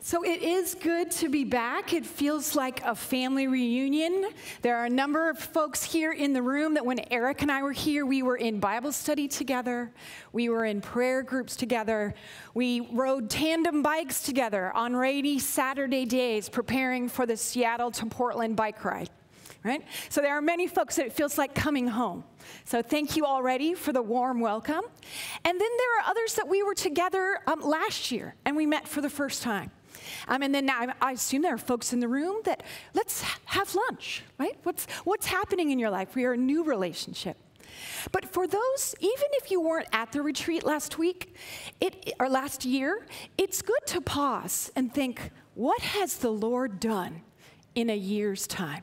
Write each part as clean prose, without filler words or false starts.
So it is good to be back. It feels like a family reunion. There are a number of folks here in the room that when Eric and I were here, we were in Bible study together. We were in prayer groups together. We rode tandem bikes together on rainy Saturday days, preparing for the Seattle to Portland bike ride. Right? So there are many folks that it feels like coming home. So thank you already for the warm welcome. And then there are others that we were together last year, and we met for the first time. And then now I assume there are folks in the room that let's have lunch, right? What's happening in your life? We are a new relationship. But for those, even if you weren't at the retreat last week or last year, it's good to pause and think, what has the Lord done in a year's time?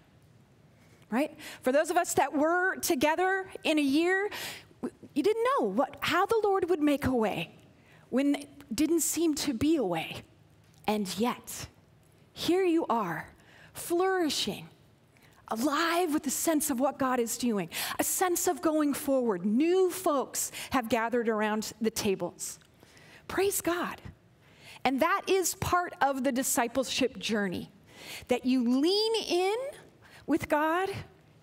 Right? For those of us that were together in a year, you didn't know how the Lord would make a way when it didn't seem to be a way. And yet, here you are, flourishing, alive with a sense of what God is doing, a sense of going forward. New folks have gathered around the tables. Praise God. And that is part of the discipleship journey, that you lean in with God,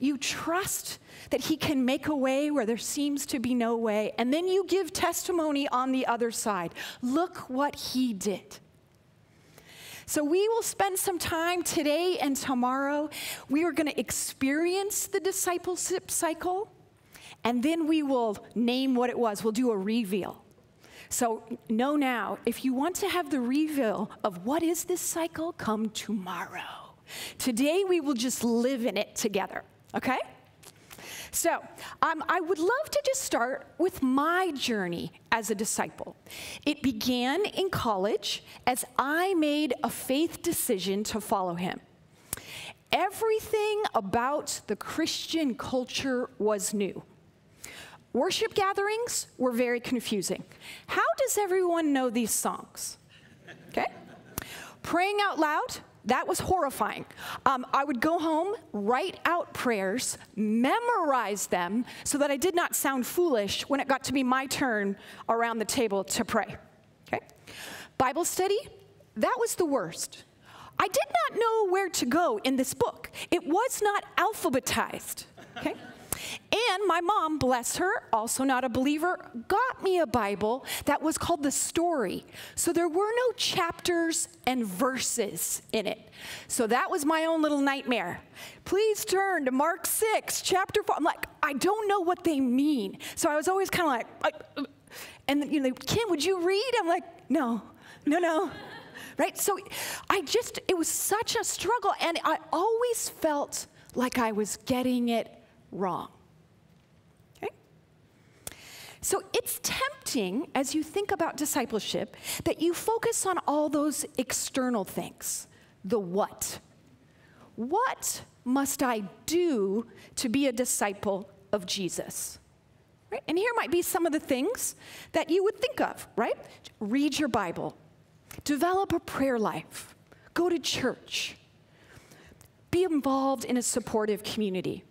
you trust that He can make a way where there seems to be no way, and then you give testimony on the other side. Look what He did. So we will spend some time today and tomorrow. We are going to experience the discipleship cycle, and then we will name what it was. We'll do a reveal. So know now, if you want to have the reveal of what is this cycle, come tomorrow. Today we will just live in it together, okay? So I would love to just start with my journey as a disciple. It began in college as I made a faith decision to follow Him. Everything about the Christian culture was new. Worship gatherings were very confusing. How does everyone know these songs? Okay? Praying out loud, that was horrifying. I would go home, write out prayers, memorize them so that I did not sound foolish when it got to be my turn around the table to pray. Okay? Bible study, that was the worst. I did not know where to go in this book. It was not alphabetized. Okay? And my mom, bless her, also not a believer, got me a Bible that was called The Story. So there were no chapters and verses in it. So that was my own little nightmare. Please turn to Mark 6, chapter 4. I'm like, I don't know what they mean. So I was always kind of like, and Kim, would you read? I'm like, no. Right? So it was such a struggle. And I always felt like I was getting it wrong. Okay? So it's tempting as you think about discipleship that you focus on all those external things. The what. What must I do to be a disciple of Jesus? Right? And here might be some of the things that you would think of, right? Read your Bible. Develop a prayer life. Go to church. Be involved in a supportive community.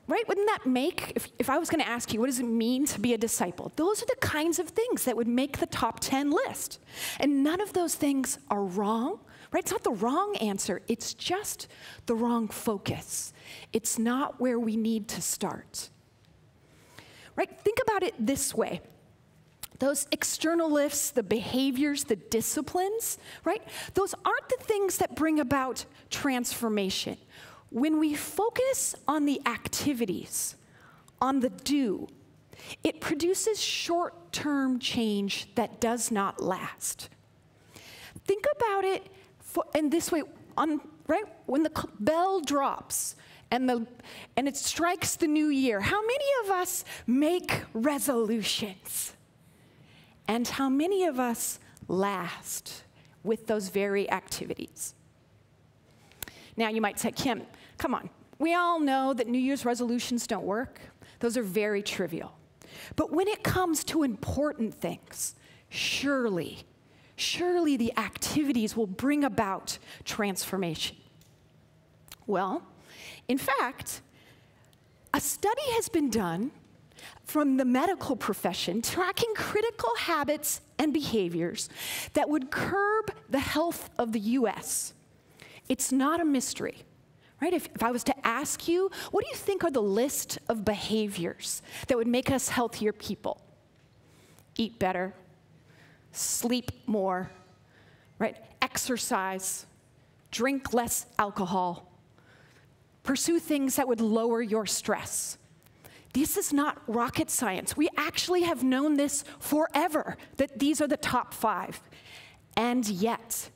Right? Wouldn't that make, if I was going to ask you, what does it mean to be a disciple? Those are the kinds of things that would make the top 10 list. And none of those things are wrong, right? It's not the wrong answer. It's just the wrong focus. It's not where we need to start. Right? Think about it this way. Those external lifts, the behaviors, the disciplines, right? Those aren't the things that bring about transformation. When we focus on the activities, on the do, it produces short-term change that does not last. Think about it in this way, right? When the bell drops and it strikes the new year, how many of us make resolutions? And how many of us last with those very activities? Now you might say, Kim, come on. We all know that New Year's resolutions don't work. Those are very trivial. But when it comes to important things, surely the activities will bring about transformation. Well, in fact, a study has been done from the medical profession tracking critical habits and behaviors that would curb the health of the U.S. It's not a mystery, right? If I was to ask you, what do you think are the list of behaviors that would make us healthier people? Eat better, sleep more, right? Exercise, drink less alcohol, pursue things that would lower your stress. This is not rocket science. We actually have known this forever, that these are the top 5. And yet,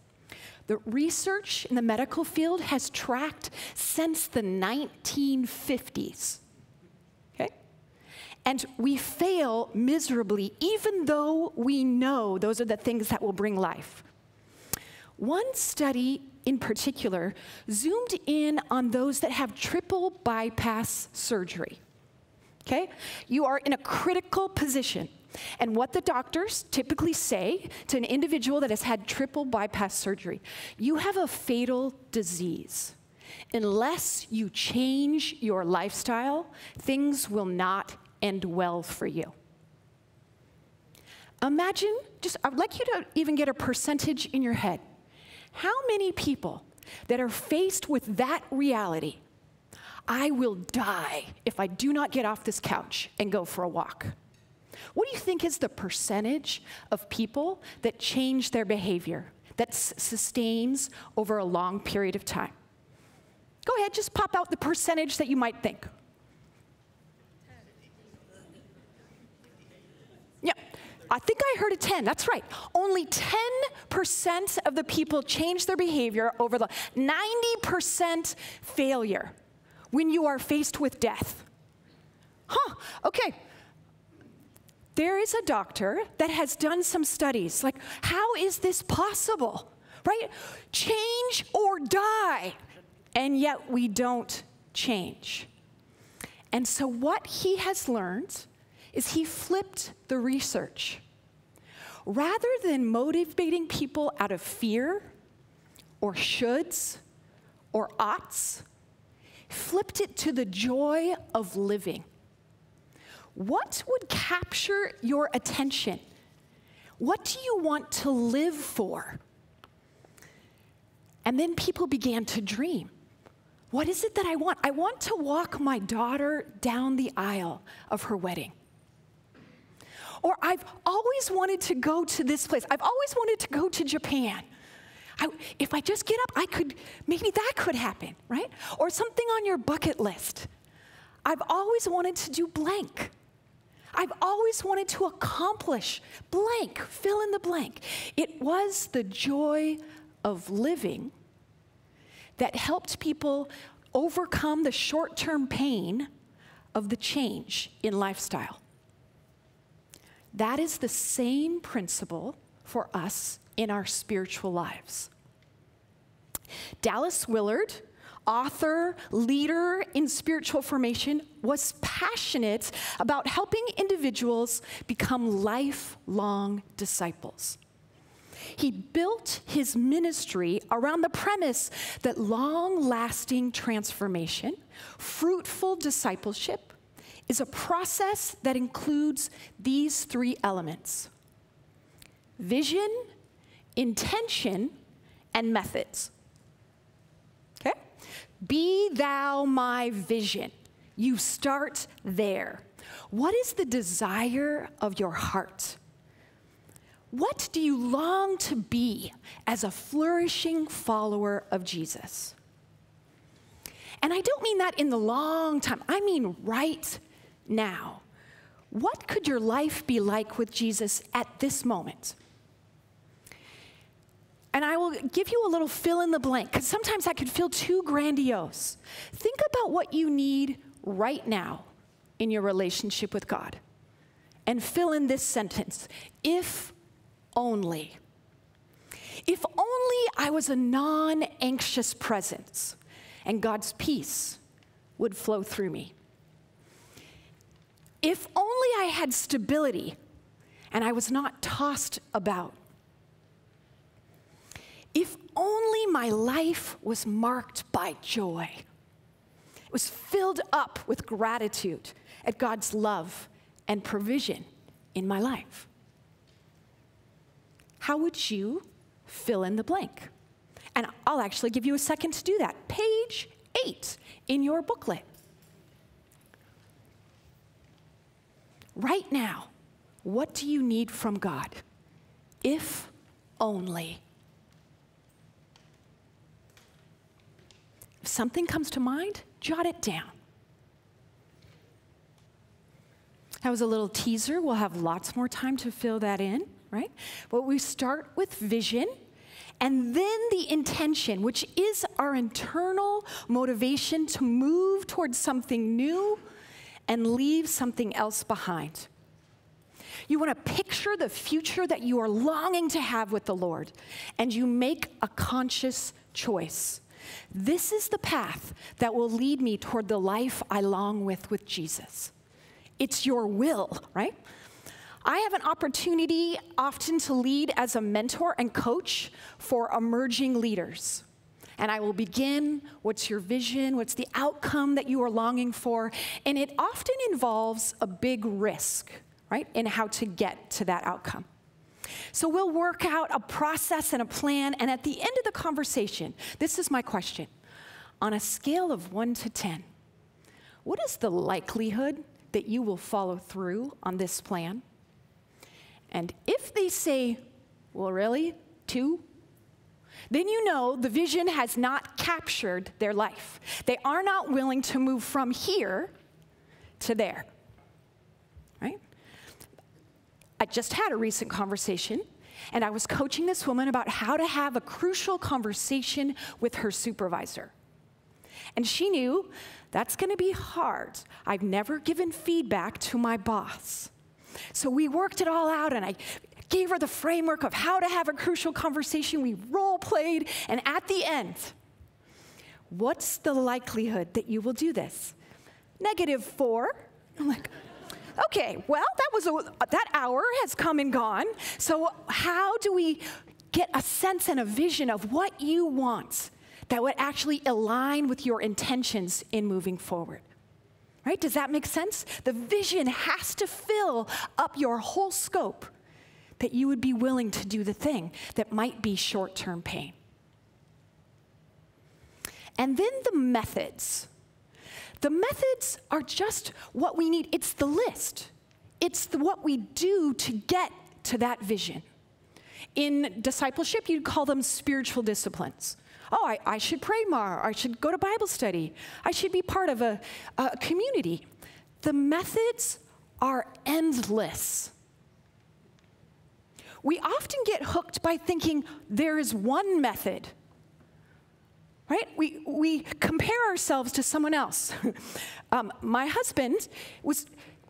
the research in the medical field has tracked since the 1950s. Okay? And we fail miserably, even though we know those are the things that will bring life. One study in particular zoomed in on those that have triple bypass surgery. Okay? You are in a critical position. And what the doctors typically say to an individual that has had triple bypass surgery, you have a fatal disease. Unless you change your lifestyle, things will not end well for you. Imagine, I'd like you to even get a percentage in your head. How many people that are faced with that reality, I will die if I do not get off this couch and go for a walk? What do you think is the percentage of people that change their behavior, that sustains over a long period of time? Go ahead, just pop out the percentage that you might think. Yeah, I think I heard a 10, that's right. Only 10% of the people change their behavior over the 90% failure when you are faced with death. Okay. There is a doctor that has done some studies, like, how is this possible, right? Change or die, and yet we don't change. And so what he has learned is he flipped the research. Rather than motivating people out of fear or shoulds or oughts, flipped it to the joy of living. What would capture your attention? What do you want to live for? And then people began to dream. What is it that I want? I want to walk my daughter down the aisle of her wedding. Or I've always wanted to go to this place. I've always wanted to go to Japan. If I just get up, maybe that could happen, right? Or something on your bucket list. I've always wanted to do blank. I've always wanted to accomplish blank, fill in the blank. It was the joy of living that helped people overcome the short-term pain of the change in lifestyle. That is the same principle for us in our spiritual lives. Dallas Willard, author, leader in spiritual formation, was passionate about helping individuals become lifelong disciples. He built his ministry around the premise that long-lasting transformation, fruitful discipleship, is a process that includes these 3 elements: vision, intention, and methods. Okay? Be thou my vision. You start there. What is the desire of your heart? What do you long to be as a flourishing follower of Jesus? And I don't mean that in the long time. I mean right now. What could your life be like with Jesus at this moment? And I will give you a little fill in the blank, because sometimes that could feel too grandiose. Think about what you need right now in your relationship with God. And fill in this sentence: if only. If only I was a non-anxious presence and God's peace would flow through me. If only I had stability and I was not tossed about. If only my life was marked by joy. It was filled up with gratitude at God's love and provision in my life? How would you fill in the blank? And I'll actually give you a second to do that. Page 8 in your booklet. Right now, what do you need from God? If only. If something comes to mind, jot it down. That was a little teaser. We'll have lots more time to fill that in, right? But we start with vision, and then the intention, which is our internal motivation to move towards something new and leave something else behind. You want to picture the future that you are longing to have with the Lord, and you make a conscious choice. This is the path that will lead me toward the life I long with Jesus. It's your will, right? I have an opportunity often to lead as a mentor and coach for emerging leaders. And I will begin, what's your vision? What's the outcome that you are longing for? And it often involves a big risk, right, in how to get to that outcome. So we'll work out a process and a plan, and at the end of the conversation, this is my question. On a scale of 1 to 10, what is the likelihood that you will follow through on this plan? And if they say, well, really, 2? Then you know the vision has not captured their life. They are not willing to move from here to there, right? I just had a recent conversation, and I was coaching this woman about how to have a crucial conversation with her supervisor. And she knew that's going to be hard. I've never given feedback to my boss. So we worked it all out, and I gave her the framework of how to have a crucial conversation. We role-played, and at the end, what's the likelihood that you will do this? -4. I'm like, okay, well, that hour has come and gone. So how do we get a sense and a vision of what you want that would actually align with your intentions in moving forward? Right? Does that make sense? The vision has to fill up your whole scope, that you would be willing to do the thing that might be short-term pain. And then the methods. The methods are just what we need. It's the list. It's what we do to get to that vision. In discipleship, you'd call them spiritual disciplines. Oh, I should pray more. I should go to Bible study. I should be part of a community. The methods are endless. We often get hooked by thinking there is one method, right? We compare ourselves to someone else. My husband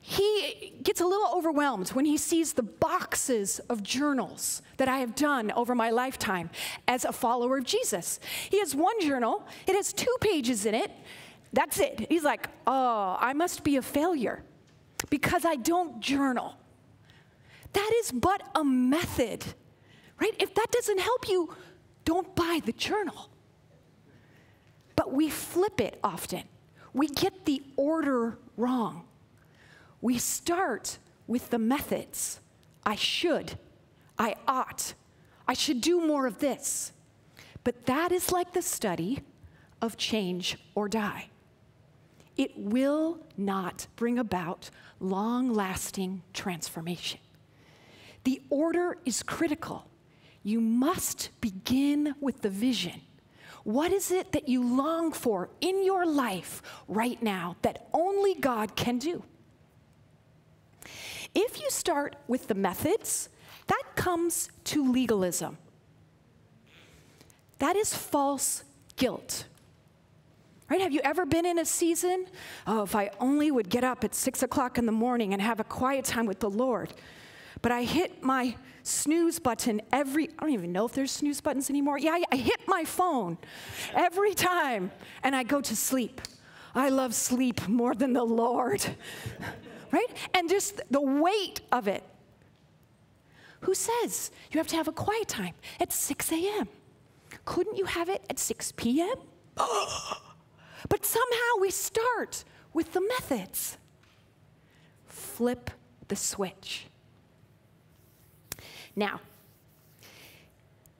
he gets a little overwhelmed when he sees the boxes of journals that I have done over my lifetime as a follower of Jesus. He has one journal. It has 2 pages in it. That's it. He's like, oh, I must be a failure because I don't journal. That is but a method, right? If that doesn't help you, don't buy the journal. But we flip it often. We get the order wrong. We start with the methods. I should. I ought. I should do more of this. But that is like the study of change or die. It will not bring about long-lasting transformation. The order is critical. You must begin with the vision. What is it that you long for in your life right now that only God can do? If you start with the methods, that comes to legalism. That is false guilt. Right? Have you ever been in a season? Oh, if I only would get up at 6 o'clock in the morning and have a quiet time with the Lord. But I hit my snooze button I don't even know if there's snooze buttons anymore. Yeah, I hit my phone every time and I go to sleep. I love sleep more than the Lord. Right? And just the weight of it. Who says you have to have a quiet time at 6 a.m.? Couldn't you have it at 6 p.m.? But somehow we start with the methods. Flip the switch. Now,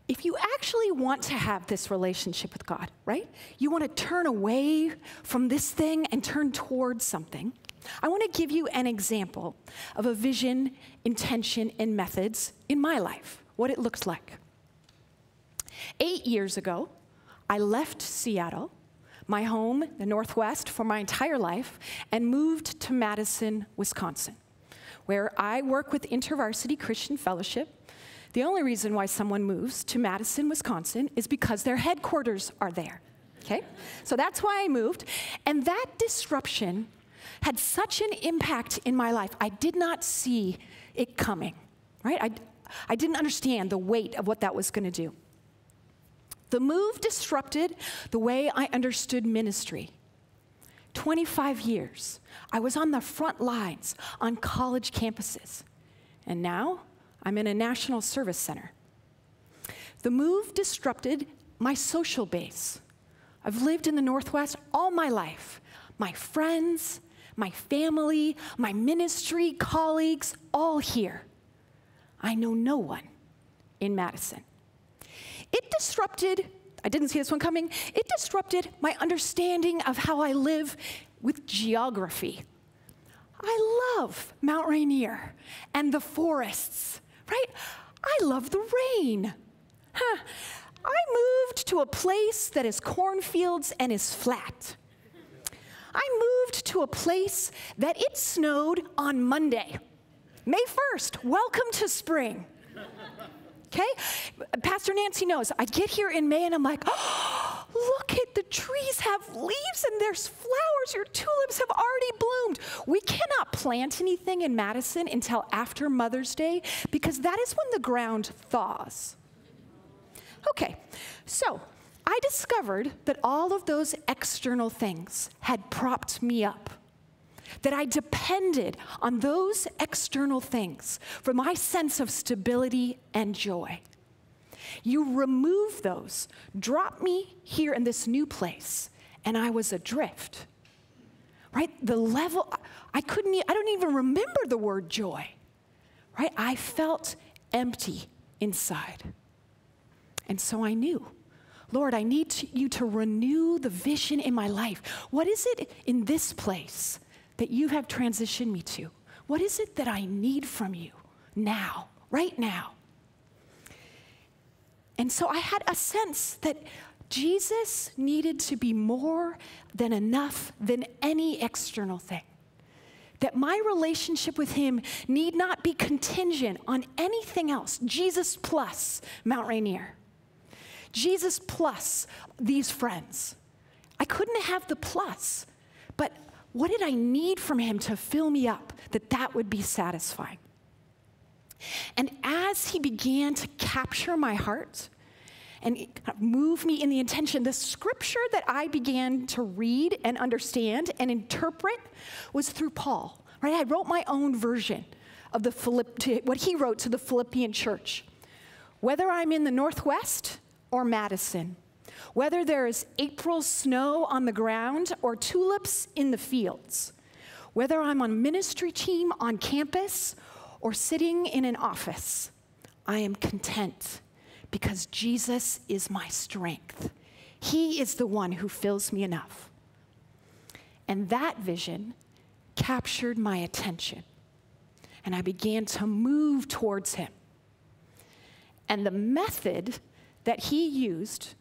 if you actually want to have this relationship with God, right? You want to turn away from this thing and turn towards something. I want to give you an example of a vision, intention, and methods in my life, what it looks like. 8 years ago, I left Seattle, my home, the Northwest, for my entire life, and moved to Madison, Wisconsin, where I work with InterVarsity Christian Fellowship. The only reason why someone moves to Madison, Wisconsin is because their headquarters are there, okay? So that's why I moved. And that disruption had such an impact in my life. I did not see it coming, right? I didn't understand the weight of what that was going to do. The move disrupted the way I understood ministry. 25 years, I was on the front lines on college campuses. And now, I'm in a national service center. The move disrupted my social base. I've lived in the Northwest all my life. My friends, my family, my ministry, colleagues, all here. I know no one in Madison. It disrupted, I didn't see this one coming, it disrupted my understanding of how I live with geography. I love Mount Rainier and the forests, right? I love the rain. I moved to a place that is cornfields and is flat. I moved to a place that it snowed on Monday, May 1st. Welcome to spring. Okay? Pastor Nancy knows. I get here in May and I'm like, oh, look at the trees have leaves and there's flowers. Your tulips have already bloomed. We cannot plant anything in Madison until after Mother's Day because that is when the ground thaws. Okay, so I discovered that all of those external things had propped me up, that I depended on those external things for my sense of stability and joy. You remove those, drop me here in this new place, and I was adrift, right? The level, I don't even remember the word joy, right? I felt empty inside. And so I knew, Lord, I need you to renew the vision in my life. What is it in this place that you have transitioned me to? What is it that I need from you now, right now? And so I had a sense that Jesus needed to be more than enough than any external thing. That my relationship with him need not be contingent on anything else. Jesus plus Mount Rainier. Jesus plus these friends. I couldn't have the plus, but what did I need from him to fill me up that would be satisfying? And as he began to capture my heart and move me in the intention, the scripture that I began to read and understand and interpret was through Paul, right? I wrote my own version of what he wrote to the Philippian church. Whether I'm in the Northwest or Madison, whether there is April snow on the ground or tulips in the fields, whether I'm on ministry team on campus or sitting in an office, I am content because Jesus is my strength. He is the one who fills me enough. And that vision captured my attention, and I began to move towards him. And the method that he used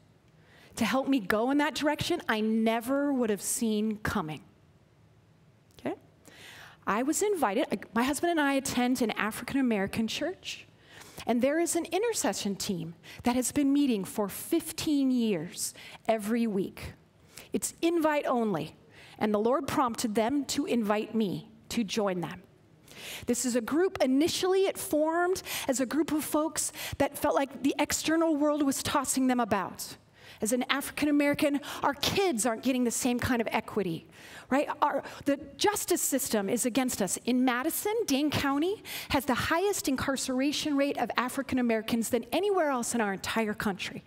to help me go in that direction, I never would have seen coming. Okay? I was invited, my husband and I attend an African American church, and there is an intercession team that has been meeting for 15 years every week. It's invite only, and the Lord prompted them to invite me to join them. This is a group, initially it formed as a group of folks that felt like the external world was tossing them about. As an African American, our kids aren't getting the same kind of equity, right? The justice system is against us. In Madison, Dane County has the highest incarceration rate of African Americans than anywhere else in our entire country.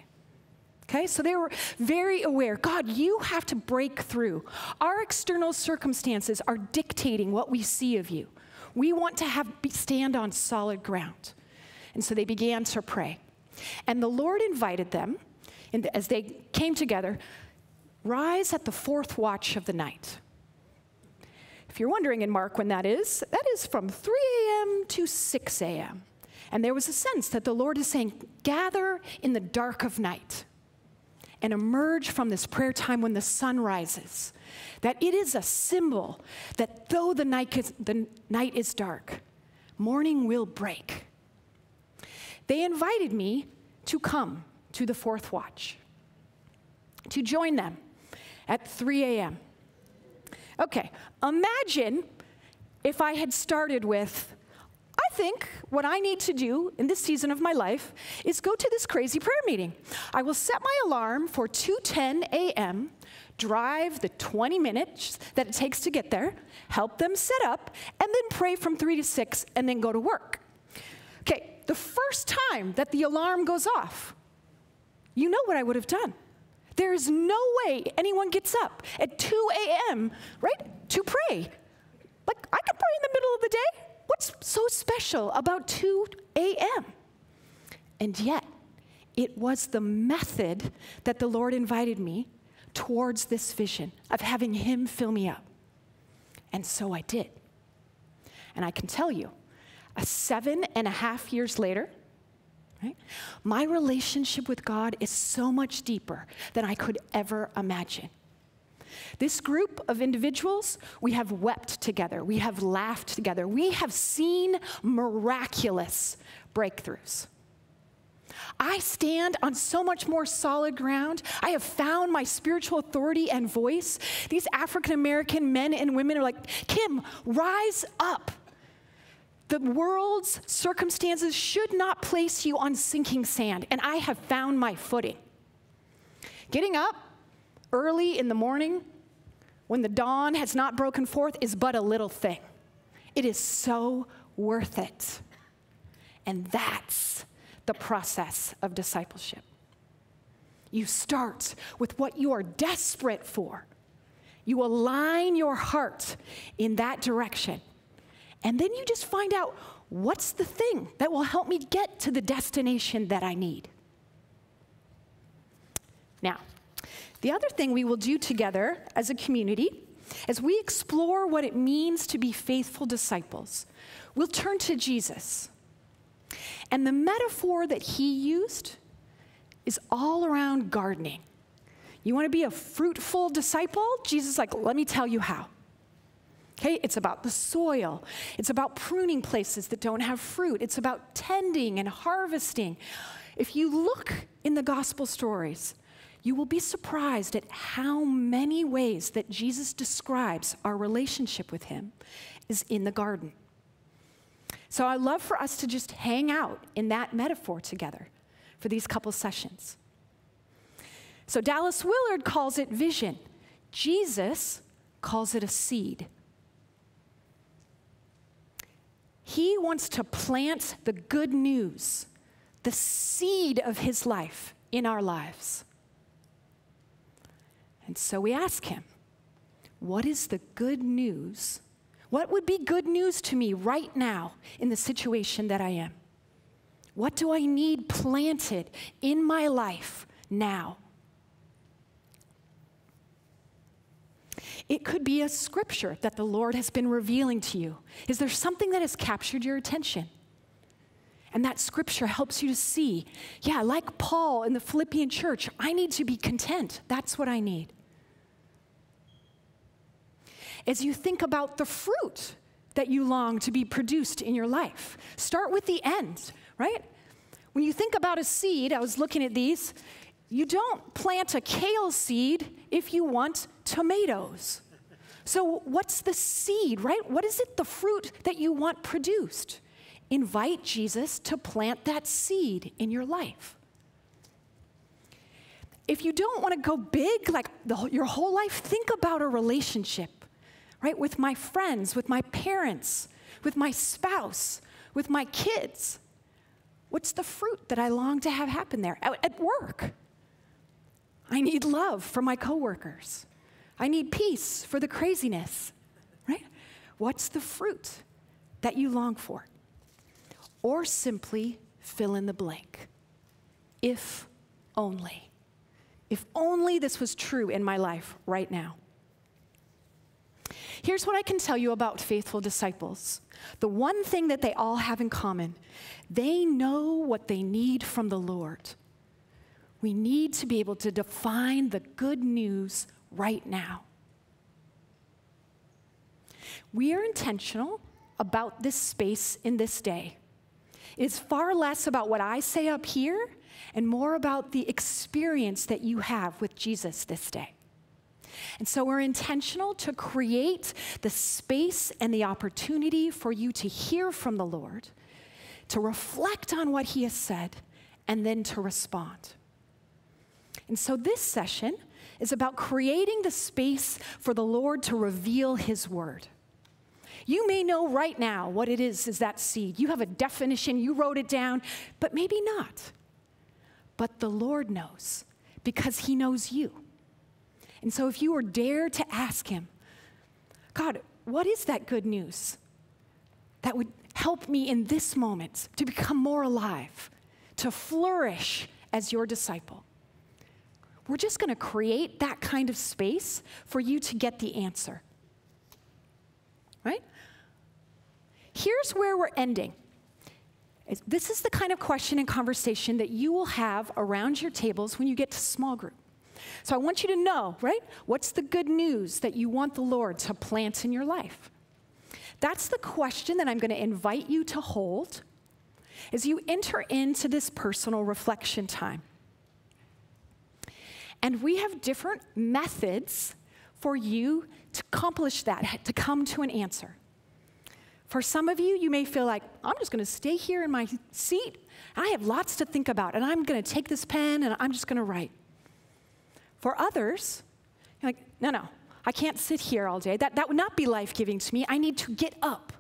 Okay, so they were very aware, God, you have to break through. Our external circumstances are dictating what we see of you. We want to stand on solid ground. And so they began to pray. And the Lord invited them, as they came together, rise at the fourth watch of the night. If you're wondering in Mark when that is from 3 a.m. to 6 a.m. And there was a sense that the Lord is saying, gather in the dark of night and emerge from this prayer time when the sun rises. That it is a symbol that though the night is dark, morning will break. They invited me to come to the fourth watch, to join them at 3 a.m. Okay, imagine if I had started with, I think what I need to do in this season of my life is go to this crazy prayer meeting. I will set my alarm for 2:10 a.m., drive the 20 minutes that it takes to get there, help them set up, and then pray from 3 to 6, and then go to work. Okay, the first time that the alarm goes off, you know what I would have done. There is no way anyone gets up at 2 a.m., right, to pray. Like, I could pray in the middle of the day. What's so special about 2 a.m.? And yet, it was the method that the Lord invited me towards this vision of having Him fill me up. And so I did. And I can tell you, 7.5 years later, right, my relationship with God is so much deeper than I could ever imagine. This group of individuals, we have wept together, we have laughed together, we have seen miraculous breakthroughs. I stand on so much more solid ground. I have found my spiritual authority and voice. These African American men and women are like, Kim, rise up. The world's circumstances should not place you on sinking sand, and I have found my footing. Getting up early in the morning when the dawn has not broken forth is but a little thing. It is so worth it. And that's the process of discipleship. You start with what you are desperate for. You align your heart in that direction. And then you just find out, what's the thing that will help me get to the destination that I need? Now, the other thing we will do together as a community, as we explore what it means to be faithful disciples, we'll turn to Jesus. And the metaphor that He used is all around gardening. You want to be a fruitful disciple? Jesus is like, let me tell you how. Okay, it's about the soil. It's about pruning places that don't have fruit. It's about tending and harvesting. If you look in the gospel stories, you will be surprised at how many ways that Jesus describes our relationship with Him is in the garden. So I'd love for us to just hang out in that metaphor together for these couple sessions. So Dallas Willard calls it vision. Jesus calls it a seed. He wants to plant the good news, the seed of His life in our lives. And so we ask Him, what is the good news? What would be good news to me right now in the situation that I am? What do I need planted in my life now? It could be a scripture that the Lord has been revealing to you. Is there something that has captured your attention? And that scripture helps you to see, yeah, like Paul in the Philippian church, I need to be content. That's what I need. As you think about the fruit that you long to be produced in your life, start with the end, right? When you think about a seed, I was looking at these, you don't plant a kale seed if you want tomatoes. So what's the seed, right? What is it, the fruit that you want produced? Invite Jesus to plant that seed in your life. If you don't want to go big, like your whole life, think about a relationship, right? With my friends, with my parents, with my spouse, with my kids. What's the fruit that I long to have happen there? At work, I need love from my coworkers. I need peace for the craziness, right? What's the fruit that you long for? Or simply fill in the blank. If only. If only this was true in my life right now. Here's what I can tell you about faithful disciples. The one thing that they all have in common, they know what they need from the Lord. We need to be able to define the good news right now. We are intentional about this space in this day. It is far less about what I say up here and more about the experience that you have with Jesus this day. And so we're intentional to create the space and the opportunity for you to hear from the Lord, to reflect on what he has said, and then to respond. And so this session is about creating the space for the Lord to reveal his word. You may know right now what it is that seed. You have a definition, you wrote it down, but maybe not. But the Lord knows, because he knows you. And so if you were dare to ask him, God, what is that good news that would help me in this moment to become more alive, to flourish as your disciple? We're just going to create that kind of space for you to get the answer. Right? Here's where we're ending. This is the kind of question and conversation that you will have around your tables when you get to small group. So I want you to know, right? What's the good news that you want the Lord to plant in your life? That's the question that I'm going to invite you to hold as you enter into this personal reflection time. And we have different methods for you to accomplish that, to come to an answer. For some of you, you may feel like, I'm just going to stay here in my seat, and I have lots to think about, and I'm going to take this pen, and I'm just going to write. For others, you're like, no, I can't sit here all day. That would not be life-giving to me. I need to get up.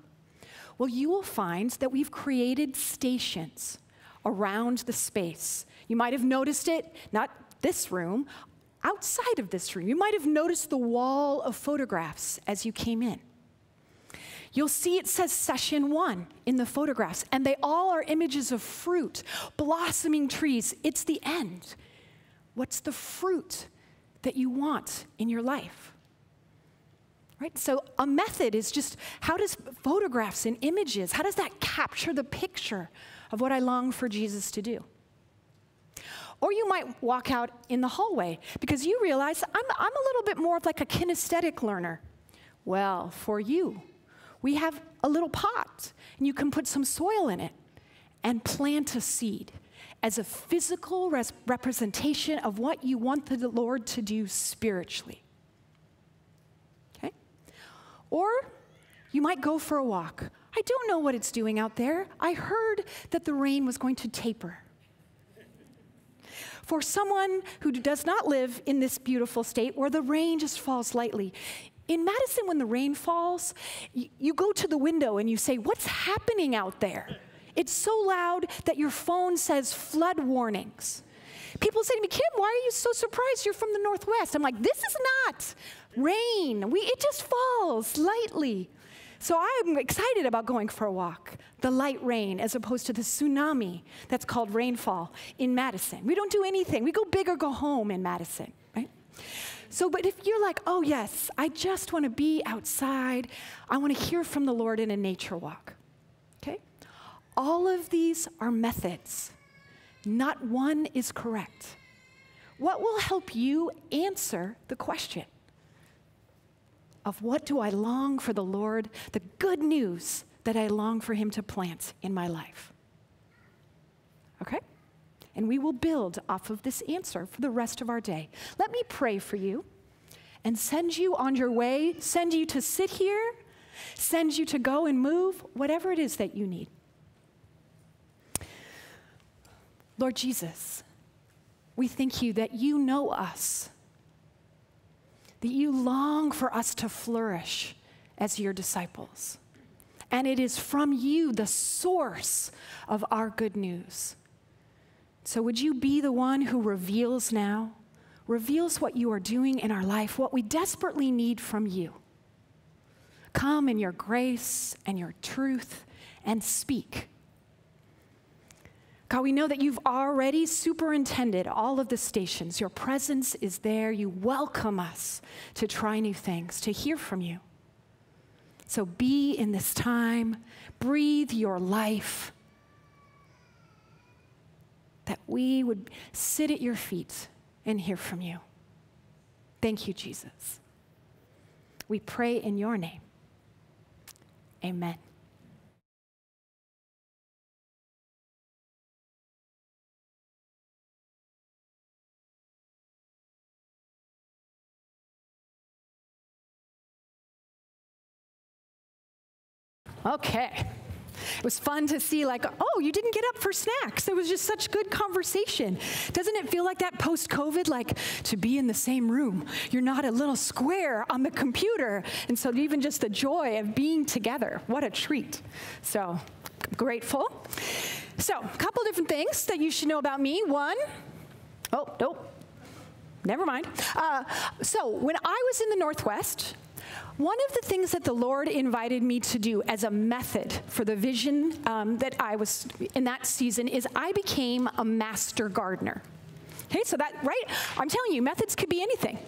Well, you will find that we've created stations around the space. You might have noticed it, not this room, outside of this room. You might have noticed the wall of photographs as you came in. You'll see it says session 1 in the photographs, and they all are images of fruit, blossoming trees. It's the end. What's the fruit that you want in your life? Right? So a method is just, how does photographs and images, how does that capture the picture of what I long for Jesus to do? Or you might walk out in the hallway because you realize I'm a little bit more of like a kinesthetic learner. Well, for you, we have a little pot, and you can put some soil in it and plant a seed as a physical representation of what you want the Lord to do spiritually. Okay? Or you might go for a walk. I don't know what it's doing out there. I heard that the rain was going to taper. For someone who does not live in this beautiful state where the rain just falls lightly, in Madison, when the rain falls, you go to the window and you say, what's happening out there? It's so loud that your phone says flood warnings. People say to me, Kim, why are you so surprised? You're from the Northwest. I'm like, this is not rain. It just falls lightly. So I'm excited about going for a walk, the light rain, as opposed to the tsunami that's called rainfall in Madison. We don't do anything. We go big or go home in Madison, right? So, but if you're like, oh yes, I just want to be outside, I want to hear from the Lord in a nature walk, okay? All of these are methods. Not one is correct. What will help you answer the question of what do I long for the Lord, the good news that I long for him to plant in my life? Okay? And we will build off of this answer for the rest of our day. Let me pray for you and send you on your way, send you to sit here, send you to go and move, whatever it is that you need. Lord Jesus, we thank you that you know us, that you long for us to flourish as your disciples. And it is from you the source of our good news. So would you be the one who reveals now, reveals what you are doing in our life, what we desperately need from you. Come in your grace and your truth and speak. God, we know that you've already superintended all of the stations. Your presence is there. You welcome us to try new things, to hear from you. So be in this time, breathe your life, that we would sit at your feet and hear from you. Thank you, Jesus. We pray in your name. Amen. Okay. It was fun to see, like, oh, you didn't get up for snacks. It was just such good conversation. Doesn't it feel like that post-COVID, like to be in the same room? You're not a little square on the computer. And so even just the joy of being together, what a treat. So grateful. So a couple different things that you should know about me. One, oh, nope, never mind. So when I was in the Northwest, one of the things that the Lord invited me to do as a method for the vision that I was in that season is I became a master gardener. Okay, so that, right? I'm telling you, methods could be anything.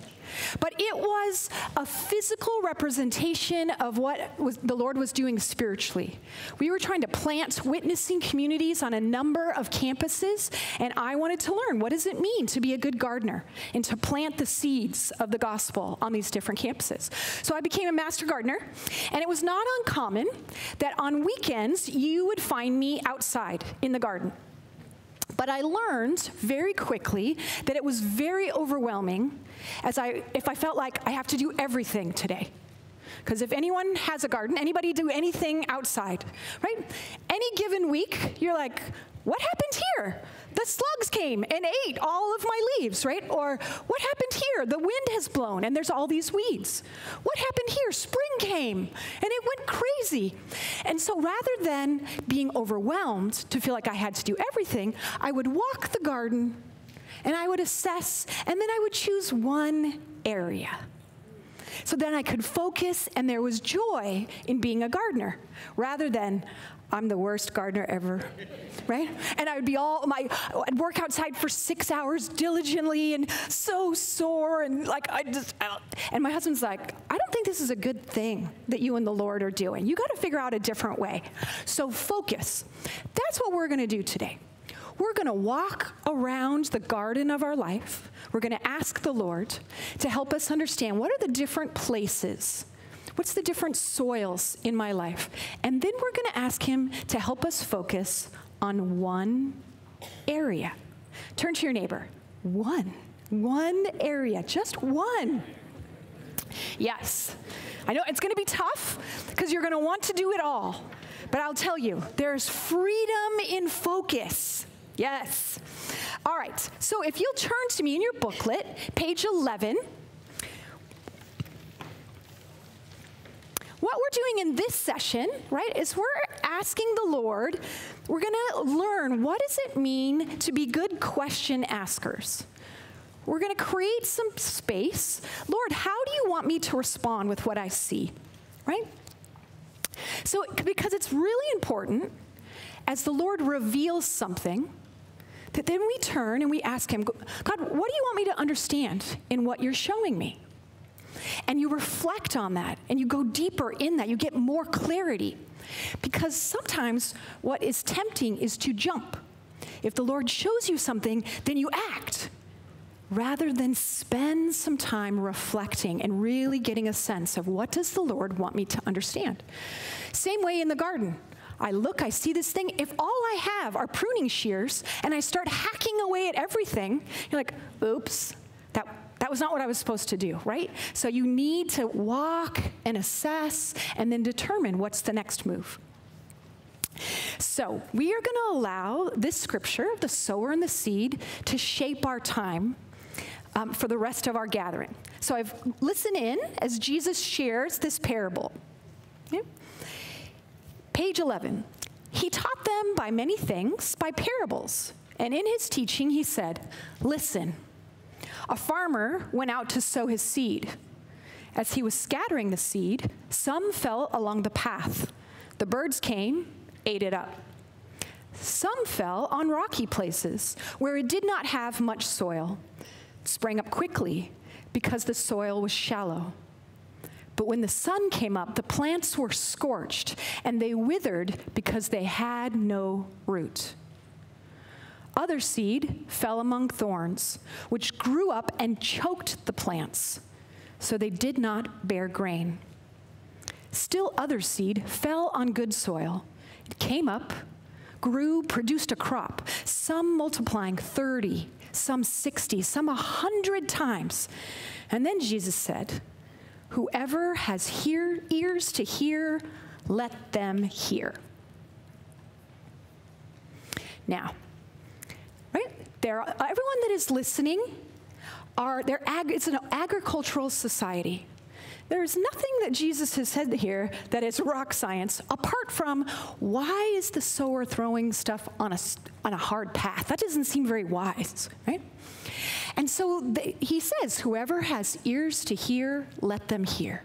But it was a physical representation of what the Lord was doing spiritually. We were trying to plant witnessing communities on a number of campuses, and I wanted to learn, what does it mean to be a good gardener and to plant the seeds of the gospel on these different campuses? So I became a master gardener, and it was not uncommon that on weekends you would find me outside in the garden. But I learned very quickly that it was very overwhelming if I felt like I have to do everything today. Because if anyone has a garden, anybody do anything outside, right? Any given week, you're like, what happened here? The slugs came and ate all of my leaves, right? Or what happened here? The wind has blown and there's all these weeds. What happened here? Spring came and it went crazy. And so rather than being overwhelmed to feel like I had to do everything, I would walk the garden and I would assess, and then I would choose one area. So then I could focus, and there was joy in being a gardener, rather than, I'm the worst gardener ever, right? And I would be I'd work outside for 6 hours diligently and so sore, and and my husband's like, I don't think this is a good thing that you and the Lord are doing. You got to figure out a different way. So focus. That's what we're going to do today. We're going to walk around the garden of our life. We're going to ask the Lord to help us understand what are the different places, what's the different soils in my life. And then we're going to ask him to help us focus on one area. Turn to your neighbor. One area, just one. Yes, I know it's going to be tough because you're going to want to do it all. But I'll tell you, there's freedom in focus. Yes. All right. So if you'll turn to me in your booklet, page 11. What we're doing in this session, right, is we're asking the Lord, we're going to learn what does it mean to be good question askers. We're going to create some space. Lord, how do you want me to respond with what I see, right? So because it's really important, as the Lord reveals something, that then we turn and we ask him, God, what do you want me to understand in what you're showing me? And you reflect on that, and you go deeper in that. You get more clarity. Because sometimes what is tempting is to jump. If the Lord shows you something, then you act, rather than spend some time reflecting and really getting a sense of what does the Lord want me to understand. Same way in the garden. I look, I see this thing. If all I have are pruning shears and I start hacking away at everything, you're like, oops, that was not what I was supposed to do, right? So you need to walk and assess and then determine what's the next move. So we are going to allow this scripture, the sower and the seed, to shape our time for the rest of our gathering. So I've listened in as Jesus shares this parable. Okay? Page 11. He taught them by many things, by parables. And in his teaching, he said, listen, a farmer went out to sow his seed. As he was scattering the seed, some fell along the path. The birds came, ate it up. Some fell on rocky places where it did not have much soil. It sprang up quickly because the soil was shallow. But when the sun came up, the plants were scorched, and they withered because they had no root. Other seed fell among thorns, which grew up and choked the plants, so they did not bear grain. Still other seed fell on good soil. It came up, grew, produced a crop, some multiplying 30, some 60, some 100 times. And then Jesus said, "Whoever has ears to hear, let them hear." Now, right? Everyone that is listening, it's an agricultural society. There's nothing that Jesus has said here that is rock science, apart from why is the sower throwing stuff on a hard path? That doesn't seem very wise, right? And so he says, whoever has ears to hear, let them hear.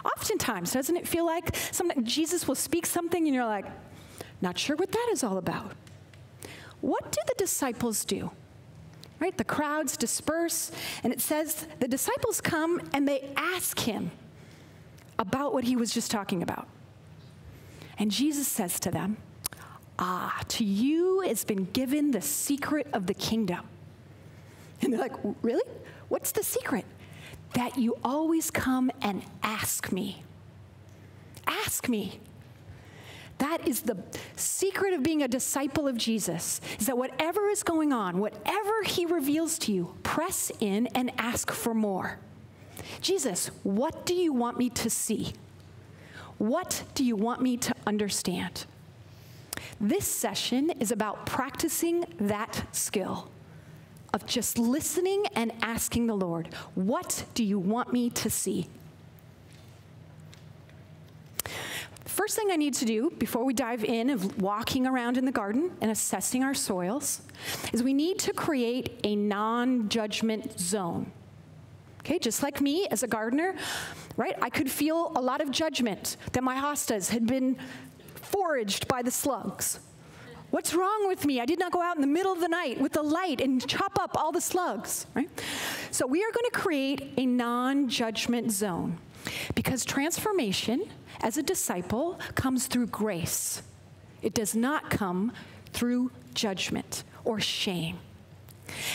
Oftentimes, doesn't it feel like Jesus will speak something and you're like, not sure what that is all about? What do the disciples do? Right? The crowds disperse, and it says the disciples come and they ask him about what he was just talking about. And Jesus says to them, to you has been given the secret of the kingdom. And they're like, really? What's the secret? That you always come and ask me. Ask me. That is the secret of being a disciple of Jesus, is that whatever is going on, whatever he reveals to you, press in and ask for more. Jesus, what do you want me to see? What do you want me to understand? This session is about practicing that skill of just listening and asking the Lord, what do you want me to see? First thing I need to do before we dive in of walking around in the garden and assessing our soils is we need to create a non-judgment zone. Okay, just like me as a gardener, right? I could feel a lot of judgment that my hostas had been foraged by the slugs. What's wrong with me? I did not go out in the middle of the night with the light and chop up all the slugs, right? So we are going to create a non-judgment zone because transformation as a disciple comes through grace. It does not come through judgment or shame.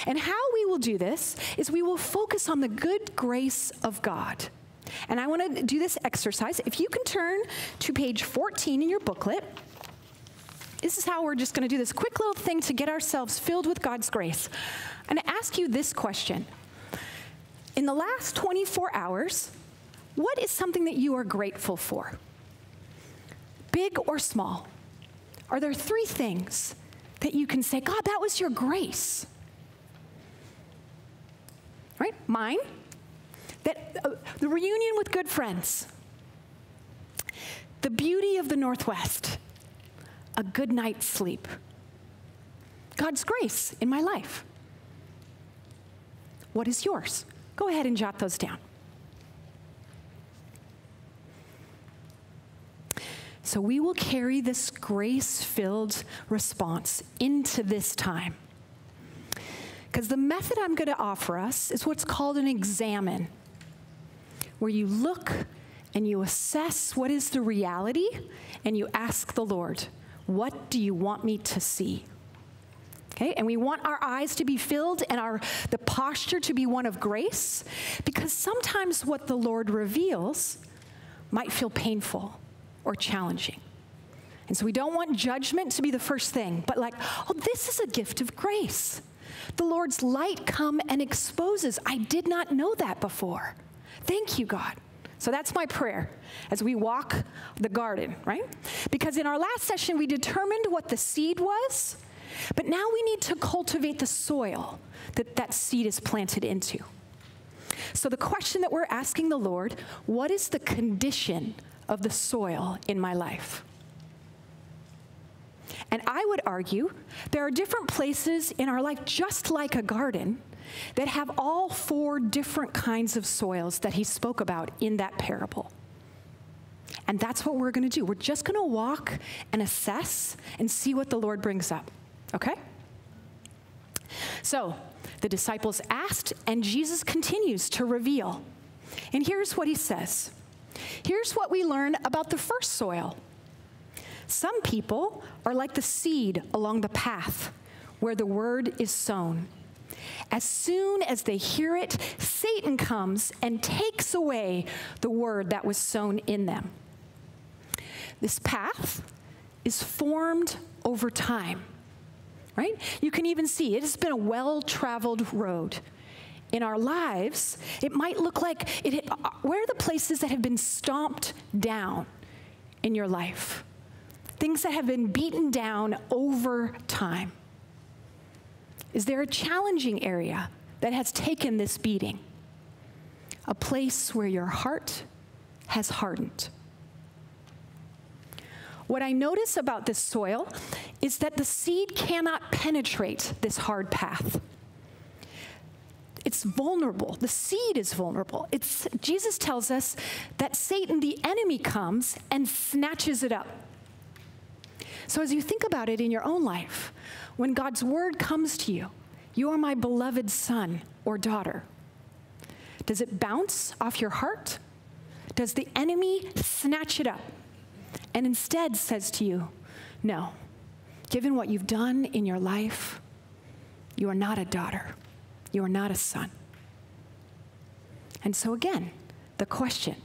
And how we will do this is we will focus on the good grace of God. And I want to do this exercise. If you can turn to page 14 in your booklet, this is how we're just going to do this quick little thing to get ourselves filled with God's grace. I'm going to ask you this question. In the last 24 hours, what is something that you are grateful for? Big or small? Are there 3 things that you can say, God, that was your grace? Right? Mine, the reunion with good friends, the beauty of the Northwest, a good night's sleep, God's grace in my life. What is yours? Go ahead and jot those down. So we will carry this grace-filled response into this time. Because the method I'm going to offer us is what's called an examine, where you look and you assess what is the reality, and you ask the Lord, what do you want me to see? Okay, and we want our eyes to be filled and the posture to be one of grace, because sometimes what the Lord reveals might feel painful or challenging. And so we don't want judgment to be the first thing, but like, oh, this is a gift of grace. The Lord's light come and exposes. I did not know that before. Thank you, God. So that's my prayer as we walk the garden, right? Because in our last session, we determined what the seed was, but now we need to cultivate the soil that seed is planted into. So the question that we're asking the Lord, what is the condition of the soil in my life? And I would argue there are different places in our life, just like a garden, that have all 4 different kinds of soils that he spoke about in that parable. And that's what we're going to do. We're just going to walk and assess and see what the Lord brings up, okay? So the disciples asked, and Jesus continues to reveal. And here's what he says. Here's what we learn about the first soil. Some people are like the seed along the path where the word is sown. As soon as they hear it, Satan comes and takes away the word that was sown in them. This path is formed over time, right? You can even see it has been a well-traveled road. In our lives, it might look like, where are the places that have been stomped down in your life? Things that have been beaten down over time. Is there a challenging area that has taken this beating? A place where your heart has hardened. What I notice about this soil is that the seed cannot penetrate this hard path. It's vulnerable. The seed is vulnerable. Jesus tells us that Satan, the enemy, comes and snatches it up. So as you think about it in your own life, when God's word comes to you, you are my beloved son or daughter, does it bounce off your heart? Does the enemy snatch it up and instead says to you, no, given what you've done in your life, you are not a daughter. You are not a son. And so again, the question,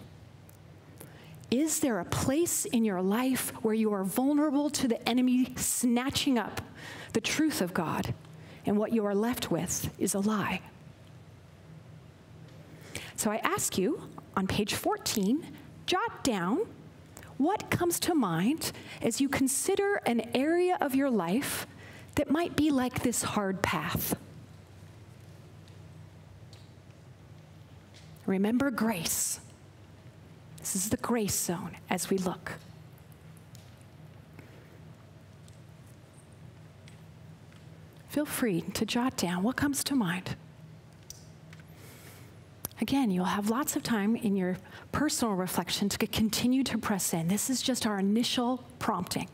is there a place in your life where you are vulnerable to the enemy snatching up the truth of God, and what you are left with is a lie? So I ask you, on page 14, jot down what comes to mind as you consider an area of your life that might be like this hard path. Remember grace. This is the grace zone as we look. Feel free to jot down what comes to mind. Again, you'll have lots of time in your personal reflection to continue to press in. This is just our initial prompting.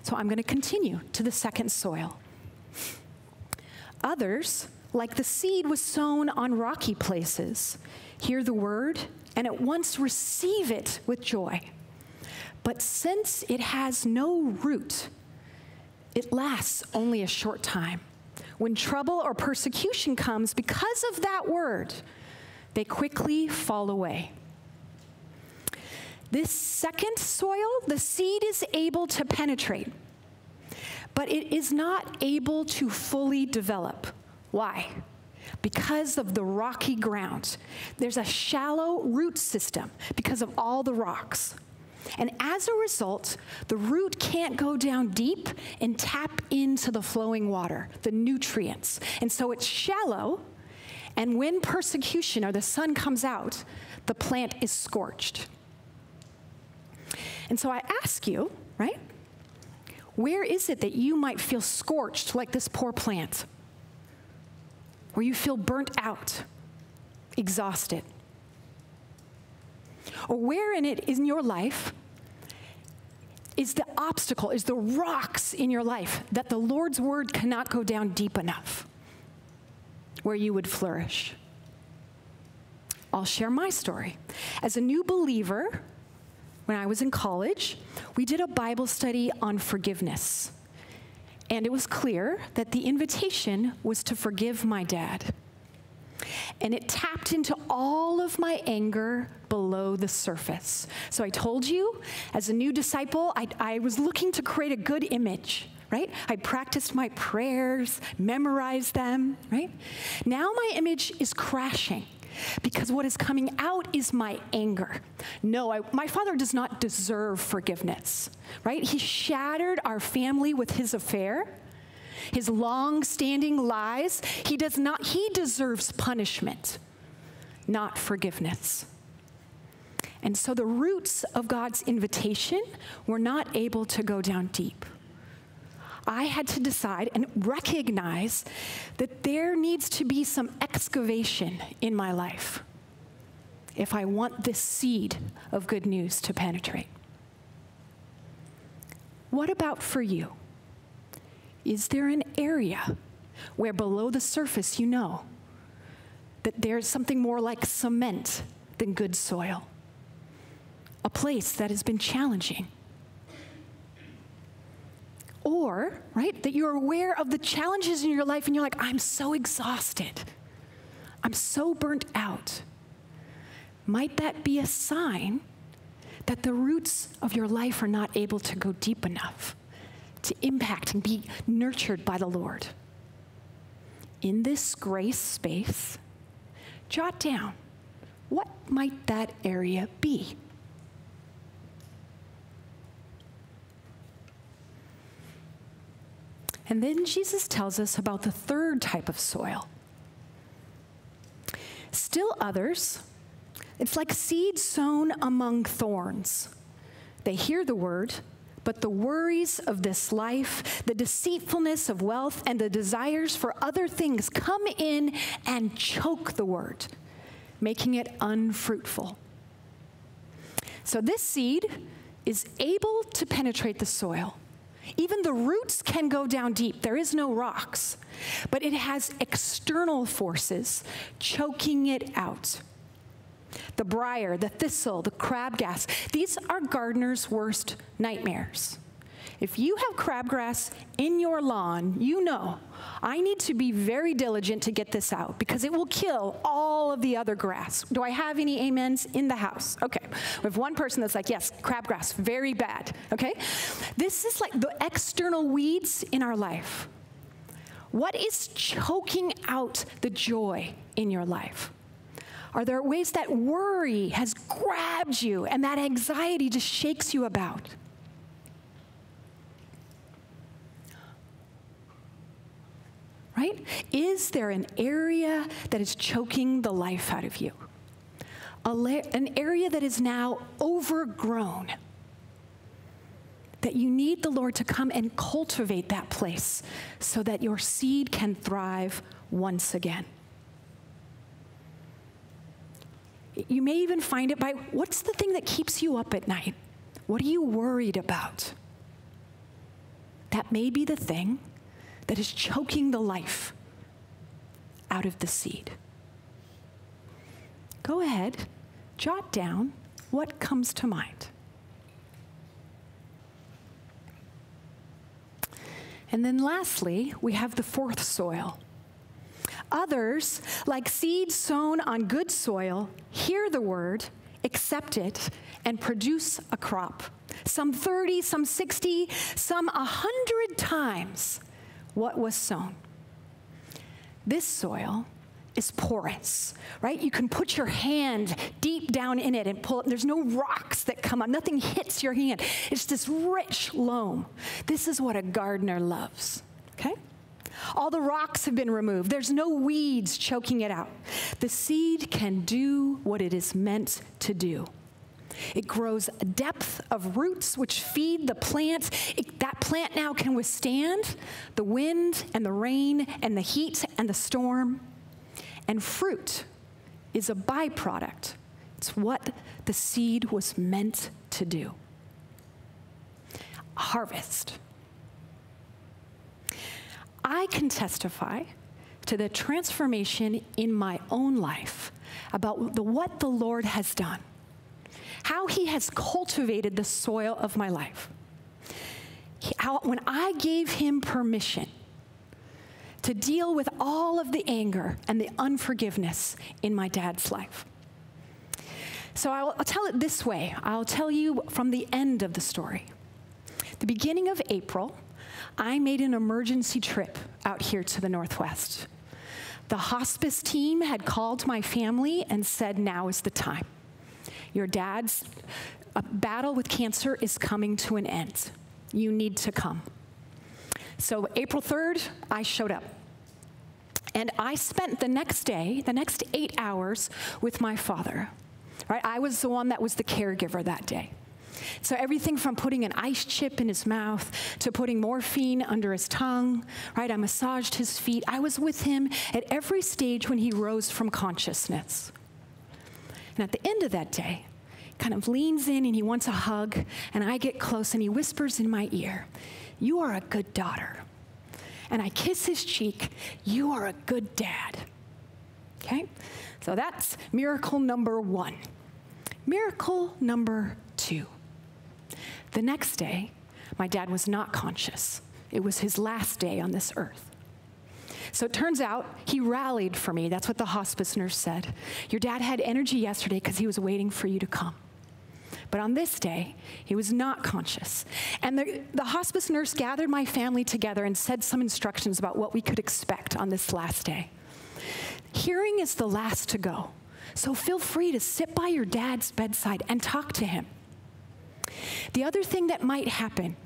So I'm going to continue to the second soil. Others, like the seed was sown on rocky places, hear the word and at once receive it with joy. But since it has no root, it lasts only a short time. When trouble or persecution comes because of that word, they quickly fall away. This second soil, the seed is able to penetrate, but it is not able to fully develop. Why? Because of the rocky ground. There's a shallow root system because of all the rocks. And as a result, the root can't go down deep and tap into the flowing water, the nutrients. And so it's shallow, and when persecution or the sun comes out, the plant is scorched. And so I ask you, right, where is it that you might feel scorched like this poor plant? Where you feel burnt out, exhausted? Or where in your life is the obstacle, is the rocks in your life that the Lord's word cannot go down deep enough where you would flourish? I'll share my story. As a new believer, when I was in college, we did a Bible study on forgiveness. And it was clear that the invitation was to forgive my dad. And it tapped into all of my anger below the surface. So I told you, as a new disciple, I was looking to create a good image, right? I practiced my prayers, memorized them, right? Now my image is crashing because what is coming out is my anger. No, my father does not deserve forgiveness, right? He shattered our family with his affair, his long-standing lies. He deserves punishment, not forgiveness. And so the roots of God's invitation were not able to go down deep. I had to decide and recognize that there needs to be some excavation in my life if I want this seed of good news to penetrate. What about for you? Is there an area where below the surface you know that there's something more like cement than good soil? A place that has been challenging? Or, right, that you're aware of the challenges in your life and you're like, I'm so exhausted. I'm so burnt out. Might that be a sign that the roots of your life are not able to go deep enough to impact and be nurtured by the Lord? In this grace space, jot down, what might that area be? And then Jesus tells us about the third type of soil. Still others, it's like seed sown among thorns. They hear the word, but the worries of this life, the deceitfulness of wealth, and the desires for other things come in and choke the word, making it unfruitful. So this seed is able to penetrate the soil. Even the roots can go down deep. There is no rocks, but it has external forces choking it out. The briar, the thistle, the crabgrass, these are gardeners' worst nightmares. If you have crabgrass in your lawn, you know, I need to be very diligent to get this out because it will kill all of the other grass. Do I have any amens in the house? Okay. We have one person that's like, yes, crabgrass, very bad. Okay? This is like the external weeds in our life. What is choking out the joy in your life? Are there ways that worry has grabbed you and that anxiety just shakes you about? Right? Is there an area that is choking the life out of you? An area that is now overgrown, that you need the Lord to come and cultivate that place so that your seed can thrive once again. You may even find it by, what's the thing that keeps you up at night? What are you worried about? That may be the thing that is choking the life out of the seed. Go ahead, jot down what comes to mind. And then lastly, we have the fourth soil. Others, like seeds sown on good soil, hear the word, accept it, and produce a crop. Some 30, some 60, some 100 times what was sown. This soil is porous, right? You can put your hand deep down in it and pull it. There's no rocks that come up. Nothing hits your hand. It's this rich loam. This is what a gardener loves, okay? All the rocks have been removed. There's no weeds choking it out. The seed can do what it is meant to do. It grows a depth of roots which feed the plant. That plant now can withstand the wind and the rain and the heat and the storm. And fruit is a byproduct. It's what the seed was meant to do. Harvest. I can testify to the transformation in my own life about what the Lord has done, how he has cultivated the soil of my life. When I gave him permission to deal with all of the anger and the unforgiveness in my dad's life. So I'll tell it this way. I'll tell you from the end of the story. The beginning of April, I made an emergency trip out here to the Northwest. The hospice team had called my family and said, now is the time. Your dad's battle with cancer is coming to an end. You need to come. So April 3rd, I showed up. And I spent the next day, the next 8 hours with my father. Right? I was the one that was the caregiver that day. So everything from putting an ice chip in his mouth to putting morphine under his tongue, right? I massaged his feet. I was with him at every stage when he rose from consciousness. And at the end of that day, kind of leans in and he wants a hug, and I get close and he whispers in my ear, "You are a good daughter." And I kiss his cheek, "You are a good dad." Okay? So that's miracle number 1. Miracle number 2. The next day, my dad was not conscious. It was his last day on this earth. So it turns out he rallied for me. That's what the hospice nurse said. "Your dad had energy yesterday because he was waiting for you to come." But on this day, he was not conscious. And the hospice nurse gathered my family together and said some instructions about what we could expect on this last day. Hearing is the last to go. So feel free to sit by your dad's bedside and talk to him. The other thing that might happen,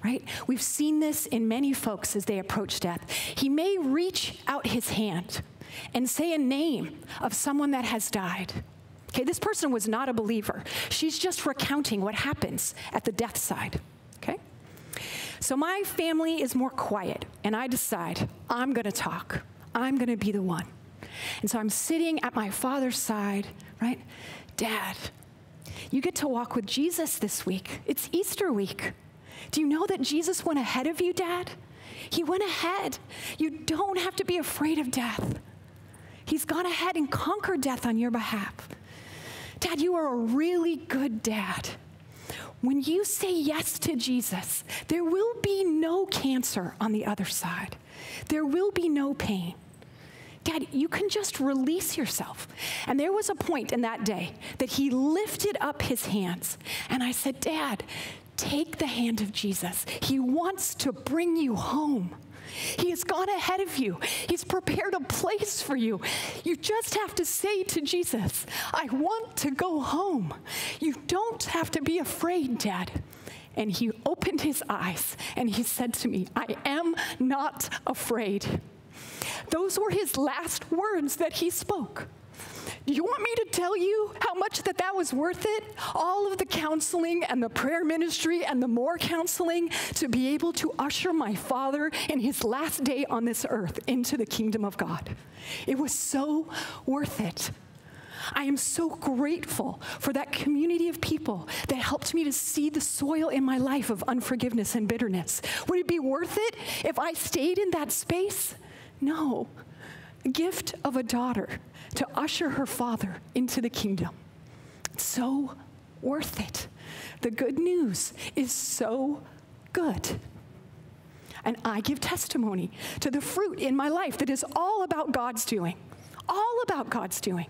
right? We've seen this in many folks as they approach death. He may reach out his hand and say a name of someone that has died. Okay, this person was not a believer. She's just recounting what happens at the death side, okay? So my family is more quiet, and I decide I'm going to talk. I'm going to be the one. And so I'm sitting at my father's side, right? "Dad, you get to walk with Jesus this week. It's Easter week. Do you know that Jesus went ahead of you, Dad? He went ahead. You don't have to be afraid of death. He's gone ahead and conquered death on your behalf. Dad, you are a really good dad. When you say yes to Jesus, there will be no cancer on the other side. There will be no pain. Dad, you can just release yourself." And there was a point in that day that he lifted up his hands. And I said, "Dad, take the hand of Jesus. He wants to bring you home. He has gone ahead of you. He's prepared a place for you. You just have to say to Jesus, 'I want to go home.' You don't have to be afraid, Dad." And he opened his eyes and he said to me, "I am not afraid." Those were his last words that he spoke. Do you want me to tell you how much that was worth it? All of the counseling and the prayer ministry and the more counseling to be able to usher my father in his last day on this earth into the kingdom of God. It was so worth it. I am so grateful for that community of people that helped me to see the soil in my life of unforgiveness and bitterness. Would it be worth it if I stayed in that space? No. The gift of a daughter to usher her father into the kingdom. So worth it. The good news is so good. And I give testimony to the fruit in my life that is all about God's doing. All about God's doing.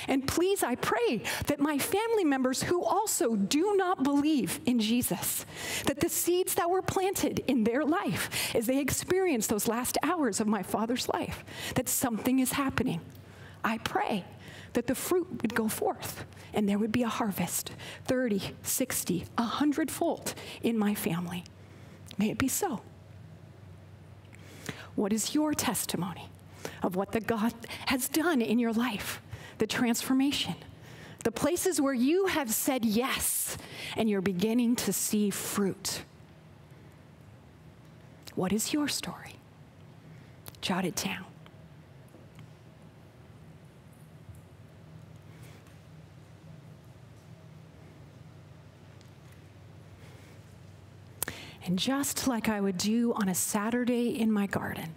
And please, I pray that my family members who also do not believe in Jesus, that the seeds that were planted in their life as they experience those last hours of my father's life, that something is happening. I pray that the fruit would go forth and there would be a harvest, 30, 60, 100-fold in my family. May it be so. What is your testimony of what the God has done in your life, the transformation, the places where you have said yes and you're beginning to see fruit? What is your story? Jot it down. And just like I would do on a Saturday in my garden,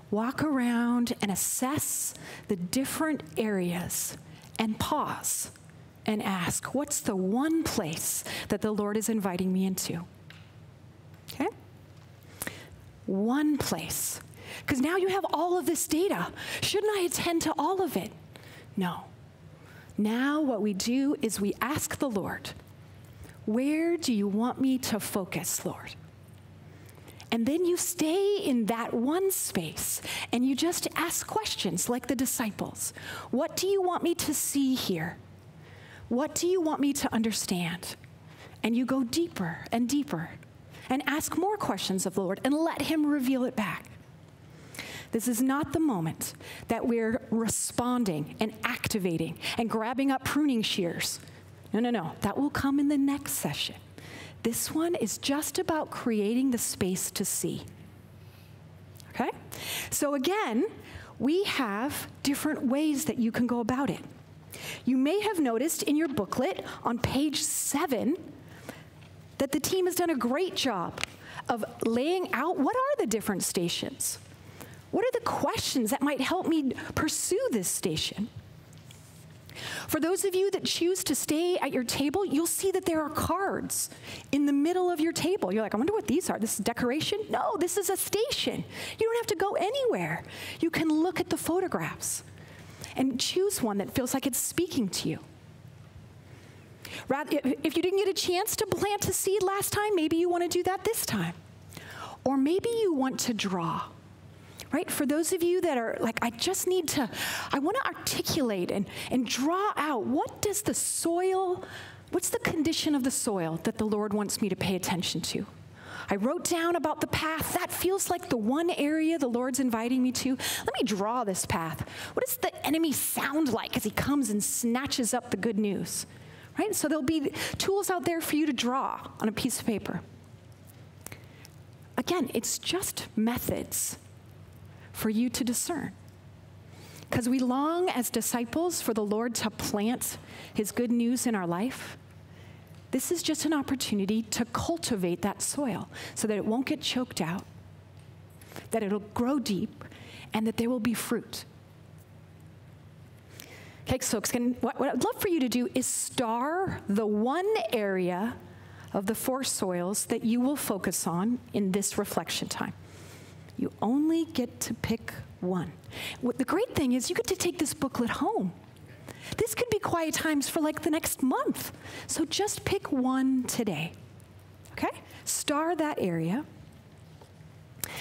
walk around and assess the different areas and pause and ask, what's the one place that the Lord is inviting me into? Okay? One place. Because now you have all of this data. Shouldn't I attend to all of it? No. Now what we do is we ask the Lord, where do you want me to focus, Lord? And then you stay in that one space and you just ask questions like the disciples. What do you want me to see here? What do you want me to understand? And you go deeper and deeper and ask more questions of the Lord and let him reveal it back. This is not the moment that we're responding and activating and grabbing up pruning shears No. That will come in the next session. This one is just about creating the space to see. Okay? So again, we have different ways that you can go about it. You may have noticed in your booklet on page 7 that the team has done a great job of laying out what are the different stations. What are the questions that might help me pursue this station? For those of you that choose to stay at your table, you'll see that there are cards in the middle of your table. You're like, I wonder what these are. This is decoration? No, this is a station. You don't have to go anywhere. You can look at the photographs and choose one that feels like it's speaking to you. If you didn't get a chance to plant a seed last time, maybe you want to do that this time. Or maybe you want to draw. Right? For those of you that are like, I want to articulate and draw out, what's the condition of the soil that the Lord wants me to pay attention to? I wrote down about the path. That feels like the one area the Lord's inviting me to. Let me draw this path. What does the enemy sound like as he comes and snatches up the good news? Right? So there'll be tools out there for you to draw on a piece of paper. Again, it's just methods for you to discern. Because we long as disciples for the Lord to plant his good news in our life. This is just an opportunity to cultivate that soil so that it won't get choked out, that it'll grow deep, and that there will be fruit. Okay, so what I'd love for you to do is star the one area of the 4 soils that you will focus on in this reflection time. You only get to pick one. The great thing is you get to take this booklet home. This could be quiet times for like the next month. So just pick one today. Okay? Star that area.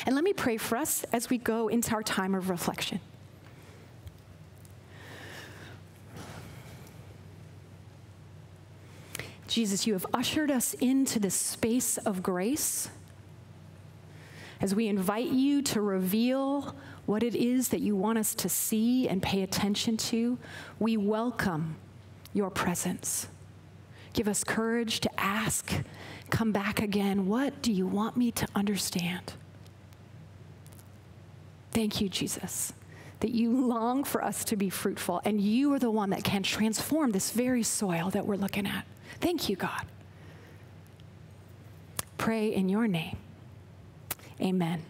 And let me pray for us as we go into our time of reflection. Jesus, you have ushered us into this space of grace as we invite you to reveal what it is that you want us to see and pay attention to. We welcome your presence. Give us courage to ask, come back again, what do you want me to understand? Thank you, Jesus, that you long for us to be fruitful, and you are the one that can transform this very soil that we're looking at. Thank you, God. Pray in your name. Amen.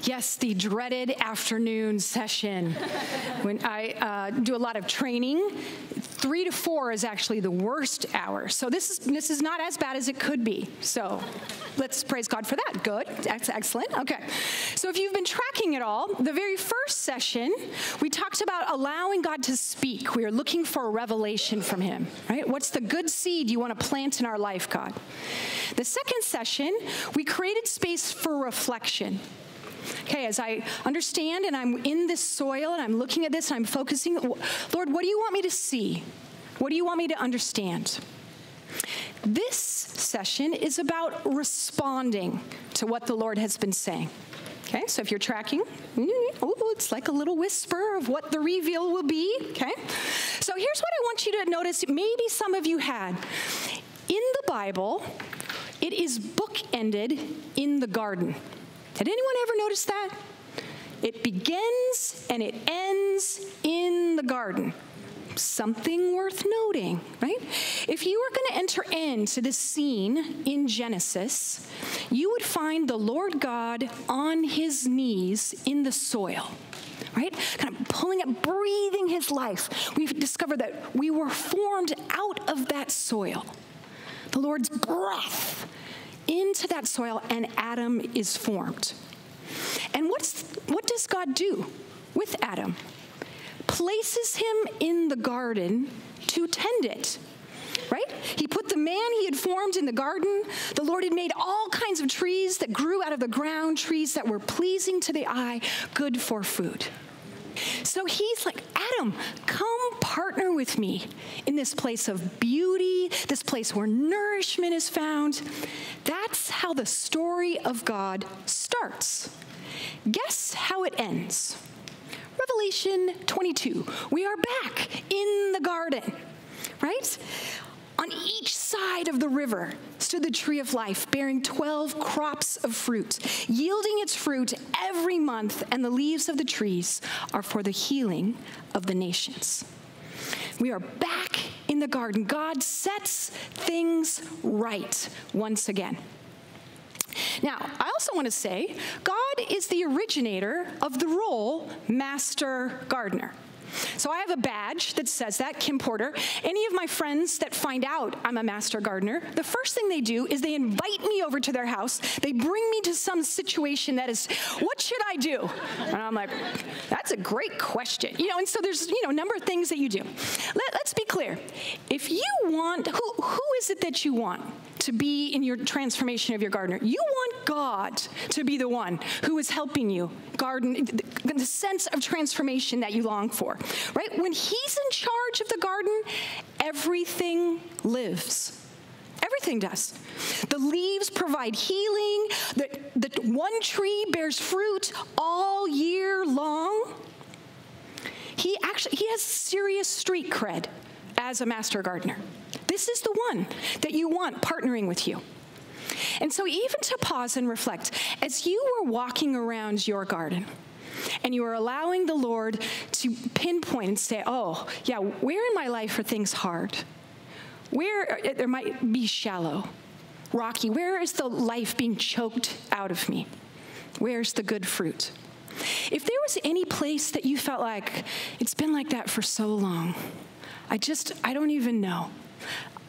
Yes, the dreaded afternoon session. When I do a lot of training, 3 to 4 is actually the worst hour. So this is not as bad as it could be. So let's praise God for that. Good. That's excellent. Okay. So if you've been tracking it all, the very first session, we talked about allowing God to speak. We are looking for a revelation from him, right? What's the good seed you want to plant in our life, God? The second session, we created space for reflection. Okay, as I understand and I'm in this soil and I'm looking at this and I'm focusing, Lord, what do you want me to see? What do you want me to understand? This session is about responding to what the Lord has been saying. Okay, so if you're tracking, it's like a little whisper of what the reveal will be. Okay, so here's what I want you to notice. Maybe some of you had. In the Bible, it is bookended in the garden. Had anyone ever noticed that? It begins and it ends in the garden. Something worth noting, right? If you were going to enter into this scene in Genesis, you would find the Lord God on his knees in the soil, right? Kind of pulling up, breathing his life. We've discovered that we were formed out of that soil. The Lord's breath into that soil, and Adam is formed. And what does God do with Adam? Places him in the garden to tend it, right? He put the man he had formed in the garden. The Lord had made all kinds of trees that grew out of the ground, trees that were pleasing to the eye, good for food. So he's like, Adam, come partner partner with me in this place of beauty, this place where nourishment is found? That's how the story of God starts. Guess how it ends? Revelation 22. We are back in the garden, right? On each side of the river stood the tree of life, bearing 12 crops of fruit, yielding its fruit every month, and the leaves of the trees are for the healing of the nations. We are back in the garden. God sets things right once again. Now, I also want to say, God is the originator of the role Master Gardener. So I have a badge that says that, Kim Porter. Any of my friends that find out I'm a master gardener, the first thing they do is they invite me over to their house. They bring me to some situation that is, what should I do? And I'm like, that's a great question. And so there's, a number of things that you do. Let's be clear. If you want, who is it that you want to be in your transformation of your gardener? You want God to be the one who is helping you garden, the sense of transformation that you long for, right? When he's in charge of the garden, everything lives. Everything does. The leaves provide healing. The one tree bears fruit all year long. He has serious street cred as a master gardener. This is the one that you want partnering with you. And so even to pause and reflect, as you were walking around your garden, and you are allowing the Lord to pinpoint and say, oh, yeah, where in my life are things hard? Where there might be shallow, rocky? Where is the life being choked out of me? Where's the good fruit? If there was any place that you felt like, it's been like that for so long, I don't even know.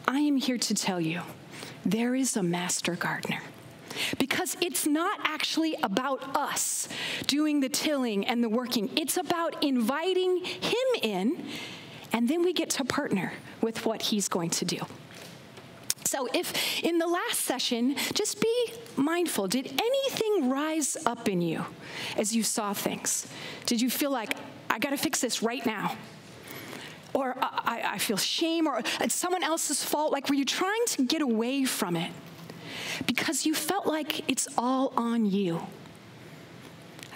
I am here to tell you, there is a master gardener. Because it's not actually about us doing the tilling and the working. It's about inviting him in, and then we get to partner with what he's going to do. So if in the last session, just be mindful. Did anything rise up in you as you saw things? Did you feel like, I got to fix this right now? Or I feel shame, or it's someone else's fault? Like, were you trying to get away from it because you felt like it's all on you?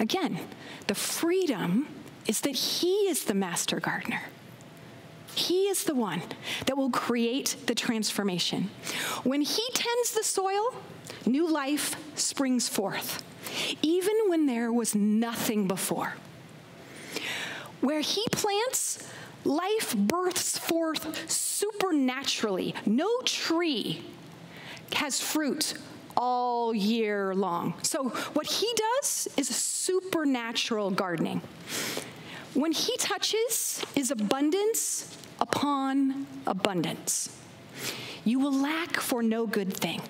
Again, the freedom is that he is the master gardener. He is the one that will create the transformation. When he tends the soil, new life springs forth, even when there was nothing before. Where he plants, life births forth supernaturally. No tree has fruit all year long. So what he does is supernatural gardening. When he touches is abundance upon abundance. You will lack for no good thing.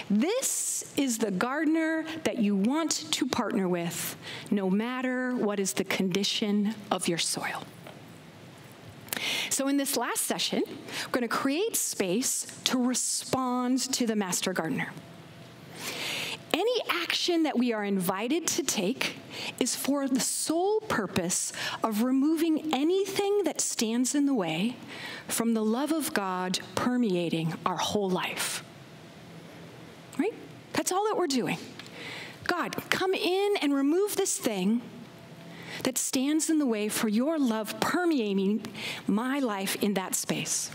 This is the gardener that you want to partner with, no matter what is the condition of your soil. So in this last session, we're going to create space to respond to the master gardener. Any action that we are invited to take is for the sole purpose of removing anything that stands in the way from the love of God permeating our whole life. Right? That's all that we're doing. God, come in and remove this thing that stands in the way for your love permeating my life in that space.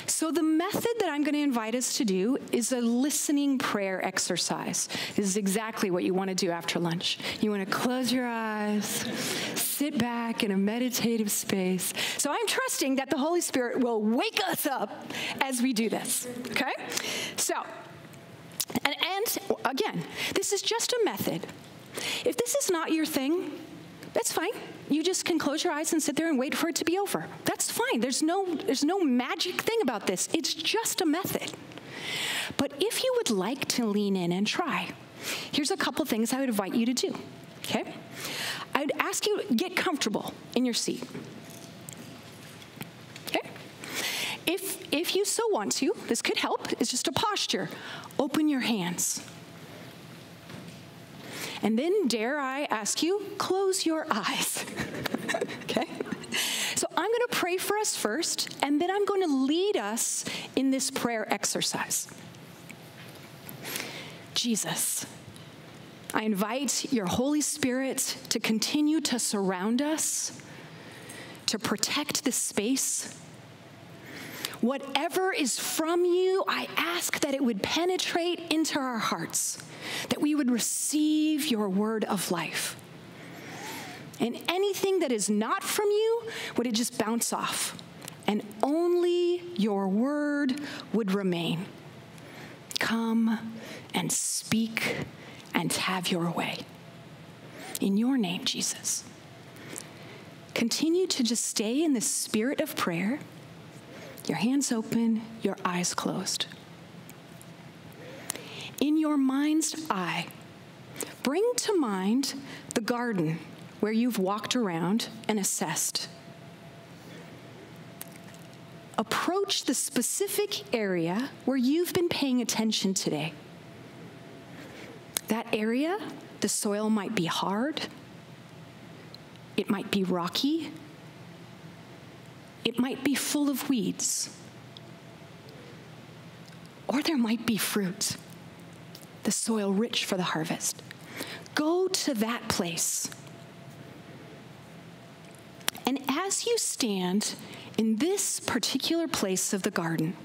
So the method that I'm going to invite us to do is a listening prayer exercise. This is exactly what you want to do after lunch. You want to close your eyes, sit back in a meditative space. So I'm trusting that the Holy Spirit will wake us up as we do this, okay? So, and again, this is just a method. If this is not your thing, that's fine. You just can close your eyes and sit there and wait for it to be over. That's fine. There's no magic thing about this. It's just a method. But if you would like to lean in and try, here's a couple things I would invite you to do, okay? I would ask you to get comfortable in your seat, okay? If you so want to, this could help. It's just a posture. Open your hands. And then, dare I ask you, close your eyes, okay? So I'm going to pray for us first, and then I'm going to lead us in this prayer exercise. Jesus, I invite your Holy Spirit to continue to surround us, to protect this space. Whatever is from you, I ask that it would penetrate into our hearts, that we would receive your word of life. And anything that is not from you, would it just bounce off, and only your word would remain. Come and speak and have your way. In your name, Jesus. Continue to just stay in the spirit of prayer, your hands open, your eyes closed. In your mind's eye, bring to mind the garden where you've walked around and assessed. Approach the specific area where you've been paying attention today. That area, the soil might be hard, it might be rocky, it might be full of weeds, or there might be fruit, the soil rich for the harvest. Go to that place. And as you stand in this particular place of the garden,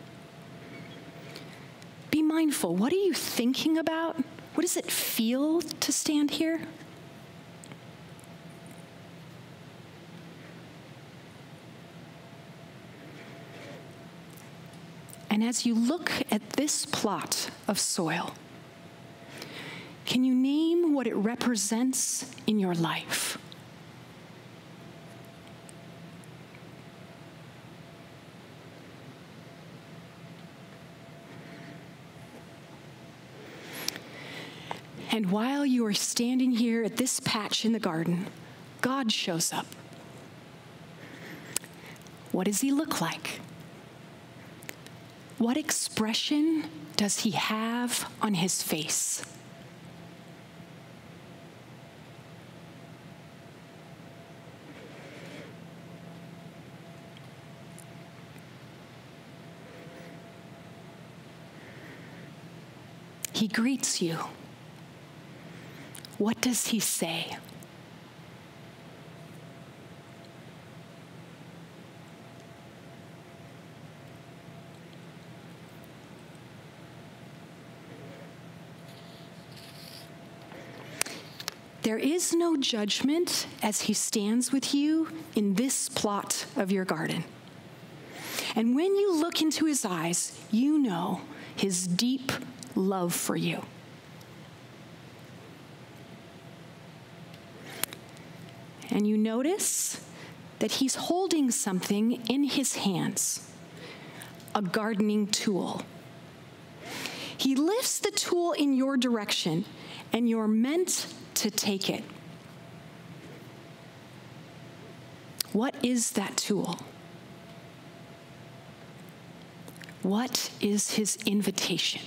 be mindful. What are you thinking about? What does it feel to stand here? And as you look at this plot of soil, can you name what it represents in your life? And while you are standing here at this patch in the garden, God shows up. What does he look like? What expression does he have on his face? He greets you. What does he say? There is no judgment as he stands with you in this plot of your garden. And when you look into his eyes, you know his deep love for you. And you notice that he's holding something in his hands, a gardening tool. He lifts the tool in your direction, and you're meant to take it. What is that tool? What is his invitation?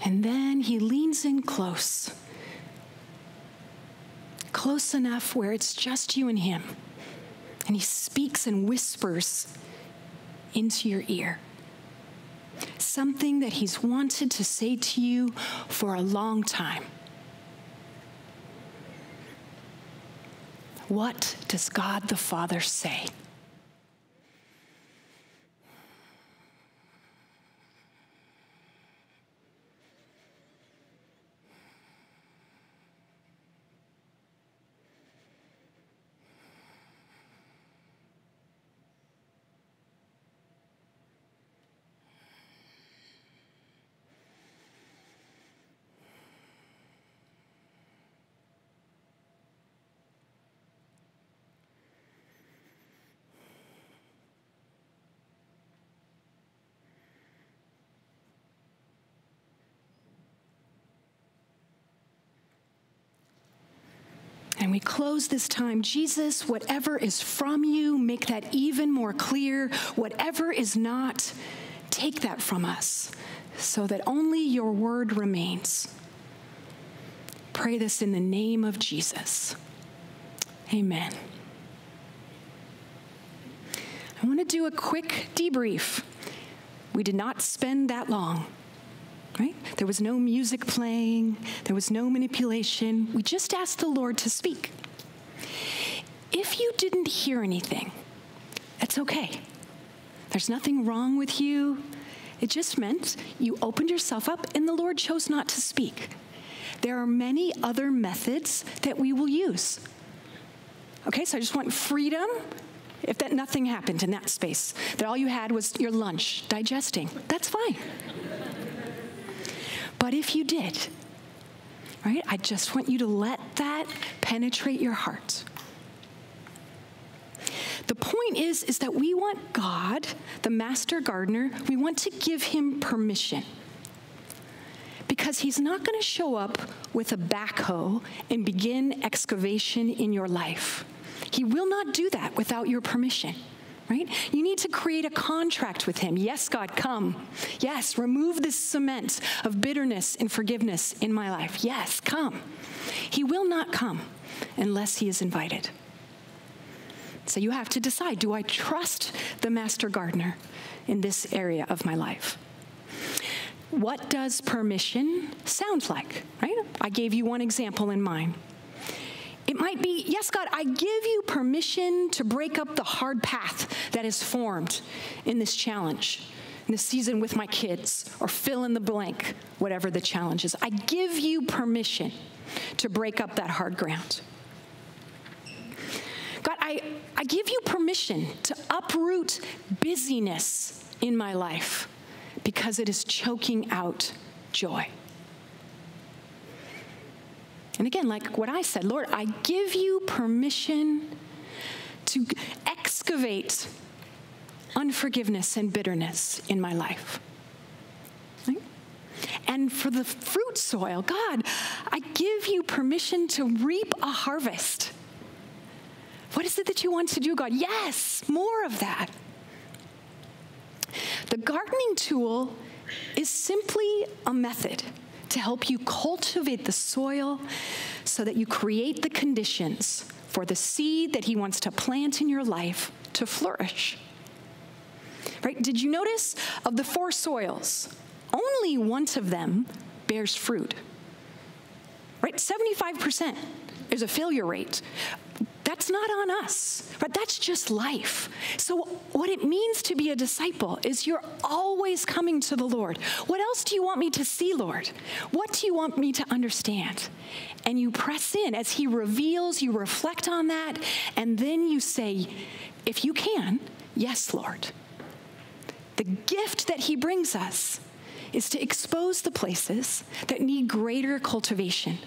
And then he leans in close enough where it's just you and him. And he speaks and whispers into your ear something that he's wanted to say to you for a long time. What does God the Father say? And we close this time. Jesus, whatever is from you, make that even more clear. Whatever is not, take that from us so that only your word remains. Pray this in the name of Jesus. Amen. I want to do a quick debrief. We did not spend that long, right? There was no music playing. There was no manipulation. We just asked the Lord to speak. If you didn't hear anything, it's okay. There's nothing wrong with you. It just meant you opened yourself up and the Lord chose not to speak. There are many other methods that we will use. Okay, so I just want freedom if that nothing happened in that space, that all you had was your lunch digesting. That's fine. But if you did, right, I just want you to let that penetrate your heart. The point is that we want God, the master gardener, we want to give him permission. Because he's not going to show up with a backhoe and begin excavation in your life. He will not do that without your permission, right? You need to create a contract with him. Yes, God, come. Yes, remove this cement of bitterness and forgiveness in my life. Yes, come. He will not come unless he is invited. So you have to decide, do I trust the master gardener in this area of my life? What does permission sound like, right? I gave you one example in mind. It might be, yes, God, I give you permission to break up the hard path that is formed in this challenge, in this season with my kids, or fill in the blank, whatever the challenge is. I give you permission to break up that hard ground. God, I give you permission to uproot busyness in my life because it is choking out joy. And again, like what I said, Lord, I give you permission to excavate unforgiveness and bitterness in my life. Right? And for the fruit soil, God, I give you permission to reap a harvest. What is it that you want to do, God? Yes, more of that. The gardening tool is simply a method to help you cultivate the soil so that you create the conditions for the seed that he wants to plant in your life to flourish. Right? Did you notice of the 4 soils, only one of them bears fruit? Right? 75% is a failure rate. That's not on us, right? That's just life. So what it means to be a disciple is you're always coming to the Lord. What else do you want me to see, Lord? What do you want me to understand? And you press in as he reveals, you reflect on that, and then you say, if you can, yes, Lord. The gift that he brings us is to expose the places that need greater cultivation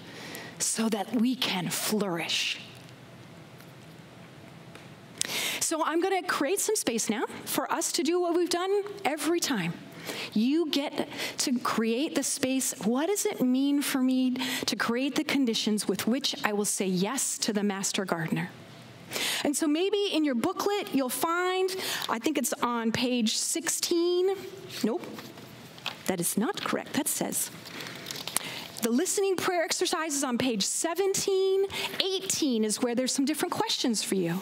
so that we can flourish. So I'm going to create some space now for us to do what we've done every time. You get to create the space. What does it mean for me to create the conditions with which I will say yes to the master gardener? And so maybe in your booklet you'll find, I think it's on page 16. Nope, that is not correct. That says the listening prayer exercise is on page 17. 18 is where there's some different questions for you.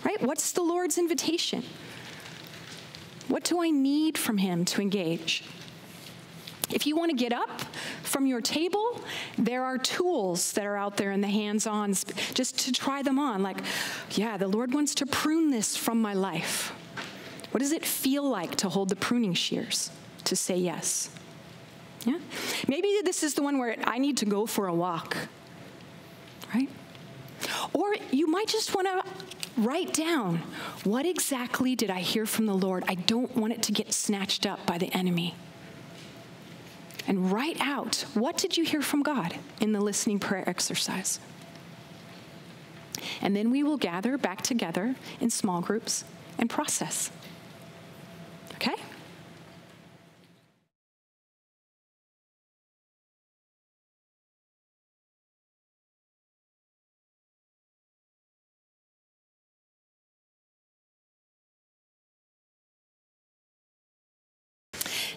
Right? What's the Lord's invitation? What do I need from him to engage? If you want to get up from your table, there are tools that are out there in the hands-ons just to try them on. Like, yeah, the Lord wants to prune this from my life. What does it feel like to hold the pruning shears to say yes? Yeah? Maybe this is the one where I need to go for a walk, right? Or you might just want to write down, what exactly did I hear from the Lord? I don't want it to get snatched up by the enemy. And write out, what did you hear from God in the listening prayer exercise? And then we will gather back together in small groups and process. Okay?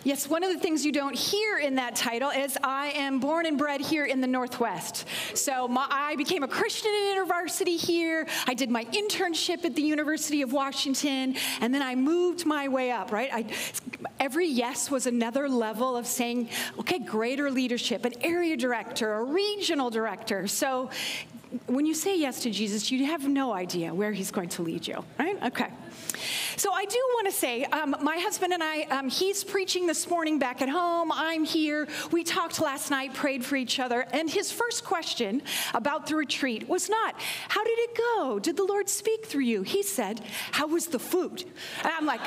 Yes, one of the things you don't hear in that title is I am born and bred here in the Northwest. So I became a Christian in university here. I did my internship at the University of Washington, and then I moved my way up, right? Every yes was another level of saying, okay, greater leadership, an area director, a regional director. So when you say yes to Jesus, you have no idea where he's going to lead you, right? Okay. So I do want to say, my husband and I, he's preaching this morning back at home. I'm here. We talked last night, prayed for each other. And his first question about the retreat was not, how did it go? Did the Lord speak through you? He said, how was the food? And I'm like,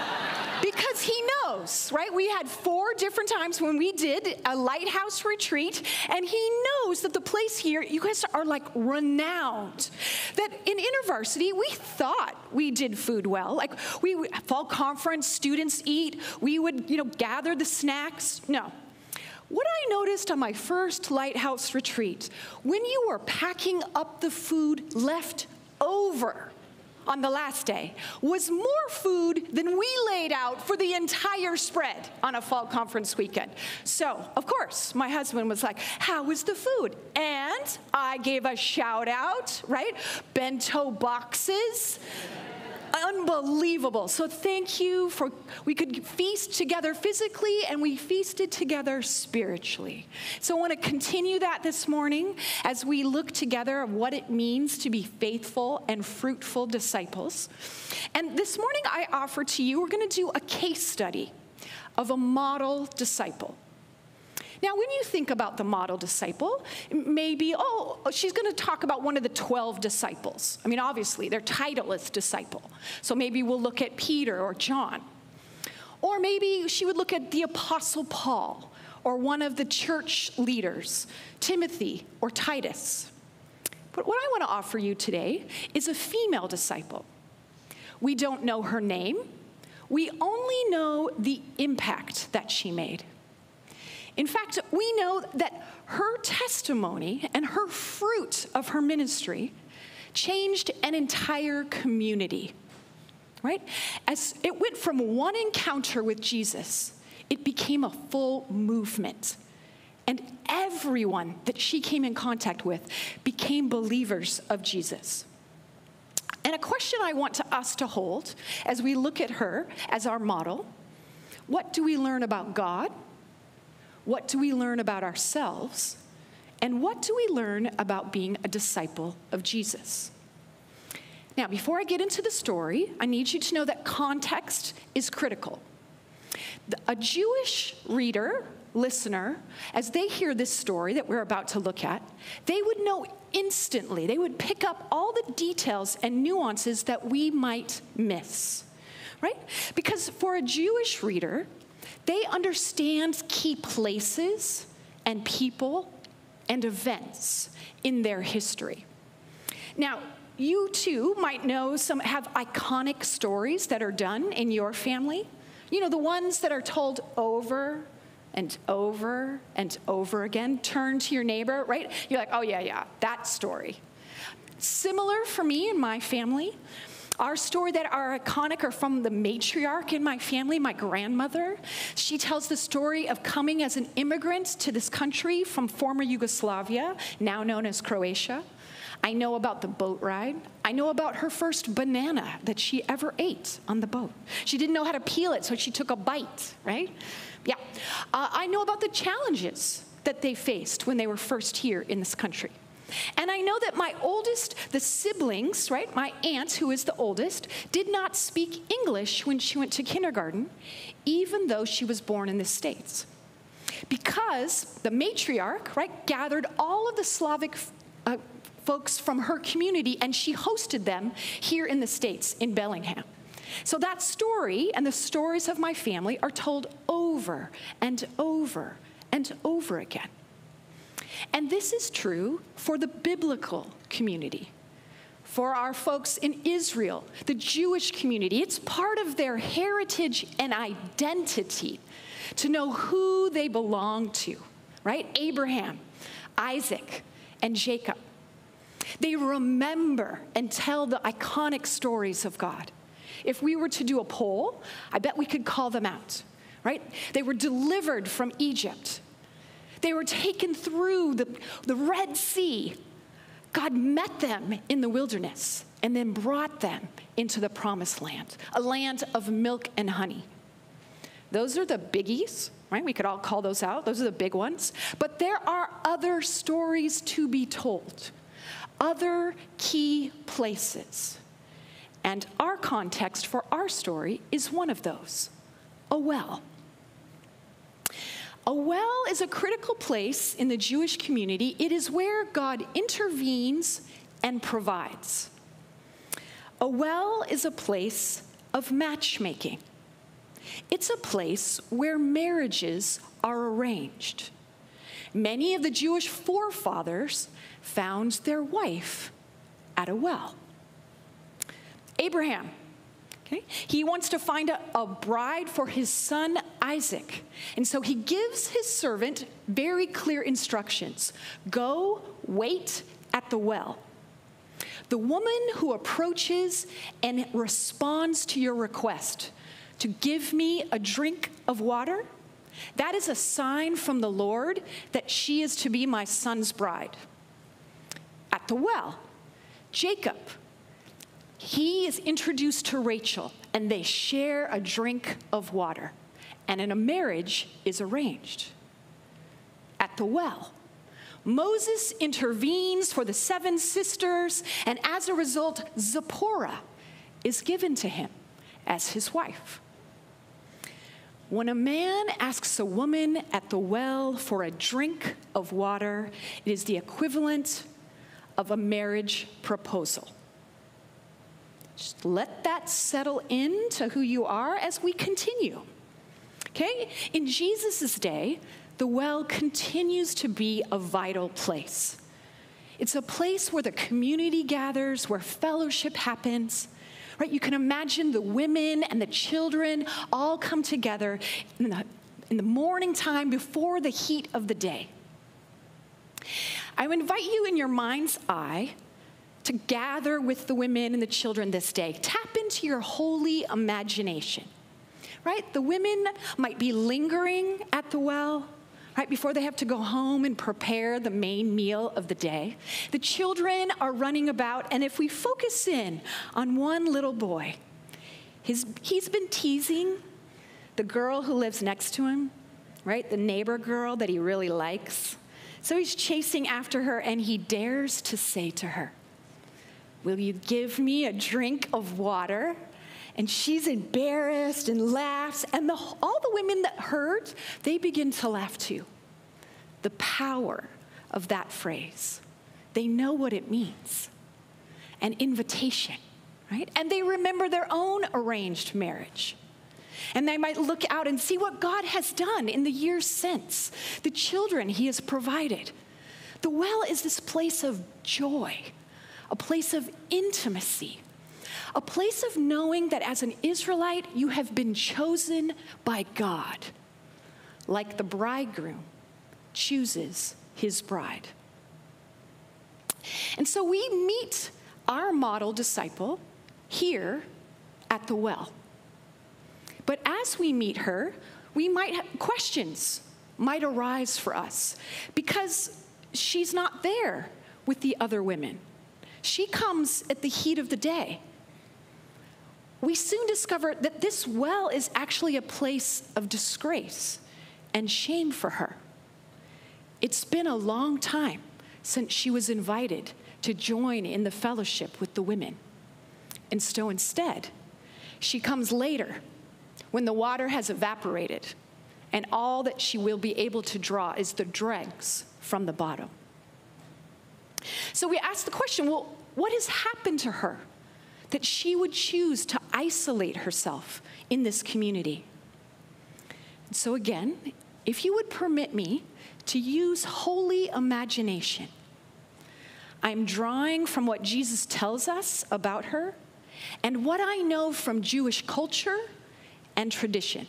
because he knows, right? We had 4 different times when we did a Lighthouse Retreat. And he knows that the place here, you guys are like renowned. That in InterVarsity, we thought we did food well. Like fall conference, students eat. We would, gather the snacks. No. What I noticed on my first Lighthouse Retreat, when you were packing up the food left over on the last day, was more food than we laid out for the entire spread on a fall conference weekend. So, of course, my husband was like, how was the food? And I gave a shout out, right? Bento boxes. Unbelievable. So thank you we could feast together physically and we feasted together spiritually. So I want to continue that this morning as we look together at what it means to be faithful and fruitful disciples. And this morning I offer to you, we're going to do a case study of a model disciple. Now, when you think about the model disciple, maybe, she's going to talk about one of the 12 disciples. I mean, obviously, their title is disciple. So maybe we'll look at Peter or John. Or maybe she would look at the Apostle Paul or one of the church leaders, Timothy or Titus. But what I want to offer you today is a female disciple. We don't know her name. We only know the impact that she made. In fact, we know that her testimony and her fruit of her ministry changed an entire community, right? As it went from one encounter with Jesus, it became a full movement. And everyone that she came in contact with became believers of Jesus. And a question I want us to hold as we look at her as our model, what do we learn about God? What do we learn about ourselves? And what do we learn about being a disciple of Jesus? Now, before I get into the story, I need you to know that context is critical. A Jewish reader, listener, as they hear this story that we're about to look at, they would know instantly, they would pick up all the details and nuances that we might miss, right? Because for a Jewish reader, they understand key places and people and events in their history. Now, you too might know have iconic stories that are done in your family. The ones that are told over and over and over again. Turn to your neighbor, right? You're like, oh yeah, that story. Similar for me and my family. Our story that are iconic are from the matriarch in my family, my grandmother. She tells the story of coming as an immigrant to this country from former Yugoslavia, now known as Croatia. I know about the boat ride. I know about her first banana that she ever ate on the boat. She didn't know how to peel it, so she took a bite, right? Yeah. I know about the challenges that they faced when they were first here in this country. And I know that the siblings, right, my aunt, who is the oldest, did not speak English when she went to kindergarten, even though she was born in the States. Because the matriarch, right, gathered all of the Slavic folks from her community, and she hosted them here in the States, in Bellingham. So that story and the stories of my family are told over and over and over again. And this is true for the biblical community. For our folks in Israel, the Jewish community, it's part of their heritage and identity to know who they belong to, right? Abraham, Isaac, and Jacob. They remember and tell the iconic stories of God. If we were to do a poll, I bet we could call them out. right? They were delivered from Egypt. They were taken through the Red Sea. God met them in the wilderness and then brought them into the promised land, a land of milk and honey. Those are the biggies, right? We could all call those out. Those are the big ones. But there are other stories to be told, other key places. And our context for our story is one of those, a well. A well is a critical place in the Jewish community. It is where God intervenes and provides. A well is a place of matchmaking. It's a place where marriages are arranged. Many of the Jewish forefathers found their wife at a well. Abraham, okay, he wants to find a bride for his son Isaac. And so he gives his servant very clear instructions. Go wait at the well. The woman who approaches and responds to your request to give me a drink of water, that is a sign from the Lord that she is to be my son's bride. At the well, Jacob, he is introduced to Rachel, and they share a drink of water, and a marriage is arranged. At the well, Moses intervenes for the 7 sisters, and as a result, Zipporah is given to him as his wife. When a man asks a woman at the well for a drink of water, it is the equivalent of a marriage proposal. Just let that settle into who you are as we continue. Okay? In Jesus' day, the well continues to be a vital place. It's a place where the community gathers, where fellowship happens. Right? You can imagine the women and the children all come together in the morning time before the heat of the day. I would invite you in your mind's eye to gather with the women and the children this day. Tap into your holy imagination. Right? The women might be lingering at the well, right, before they have to go home and prepare the main meal of the day. The children are running about, and if we focus in on one little boy, he's been teasing the girl who lives next to him, right, the neighbor girl that he really likes. So he's chasing after her, and he dares to say to her, "Will you give me a drink of water?" And she's embarrassed and laughs. And all the women that heard, they begin to laugh too. The power of that phrase. They know what it means. An invitation, right? And they remember their own arranged marriage. And they might look out and see what God has done in the years since. The children he has provided. The well is this place of joy, a place of intimacy. A place of knowing that as an Israelite, you have been chosen by God, like the bridegroom chooses his bride. And so we meet our model disciple here at the well. But as we meet her, questions might arise for us because she's not there with the other women. She comes at the heat of the day. We soon discover that this well is actually a place of disgrace and shame for her. It's been a long time since she was invited to join in the fellowship with the women. And so instead, she comes later when the water has evaporated and all that she will be able to draw is the dregs from the bottom. So we ask the question, well, what has happened to her that she would choose to isolate herself in this community? And so again, if you would permit me to use holy imagination, I'm drawing from what Jesus tells us about her and what I know from Jewish culture and tradition.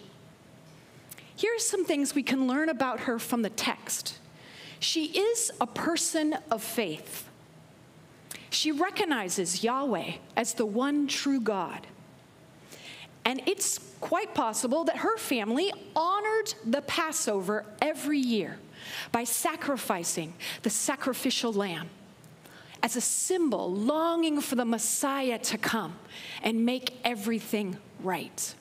Here are some things we can learn about her from the text. She is a person of faith. She recognizes Yahweh as the one true God. And And it's quite possible that her family honored the Passover every year by sacrificing the sacrificial lamb as a symbol longing for the Messiah to come and make everything right.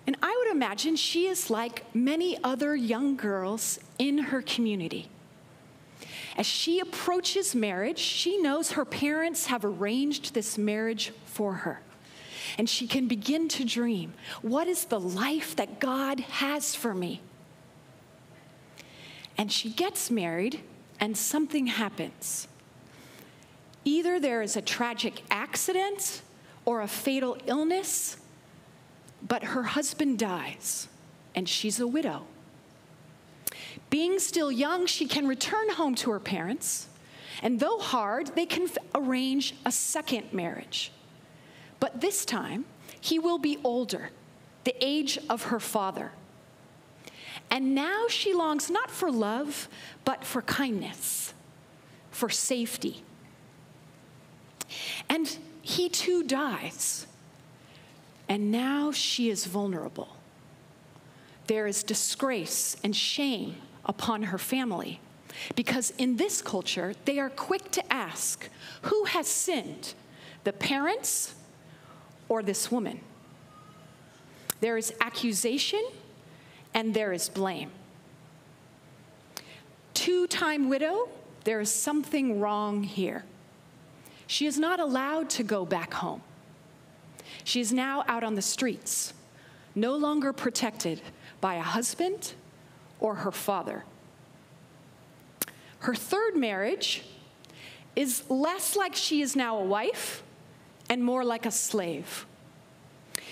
And I would imagine she is like many other young girls in her community. As she approaches marriage, she knows her parents have arranged this marriage for her. And she can begin to dream, what is the life that God has for me? And she gets married, and something happens. Either there is a tragic accident or a fatal illness, but her husband dies, and she's a widow. Being still young, she can return home to her parents, and though hard, they can arrange a second marriage. But this time, he will be older, the age of her father. And now she longs not for love, but for kindness, for safety. And he too dies. And now she is vulnerable. There is disgrace and shame upon her family, because in this culture, they are quick to ask, who has sinned, the parents or this woman? There is accusation and there is blame. Two-time widow, there is something wrong here. She is not allowed to go back home. She is now out on the streets, no longer protected by a husband or her father. Her third marriage is less like she is now a wife and more like a slave.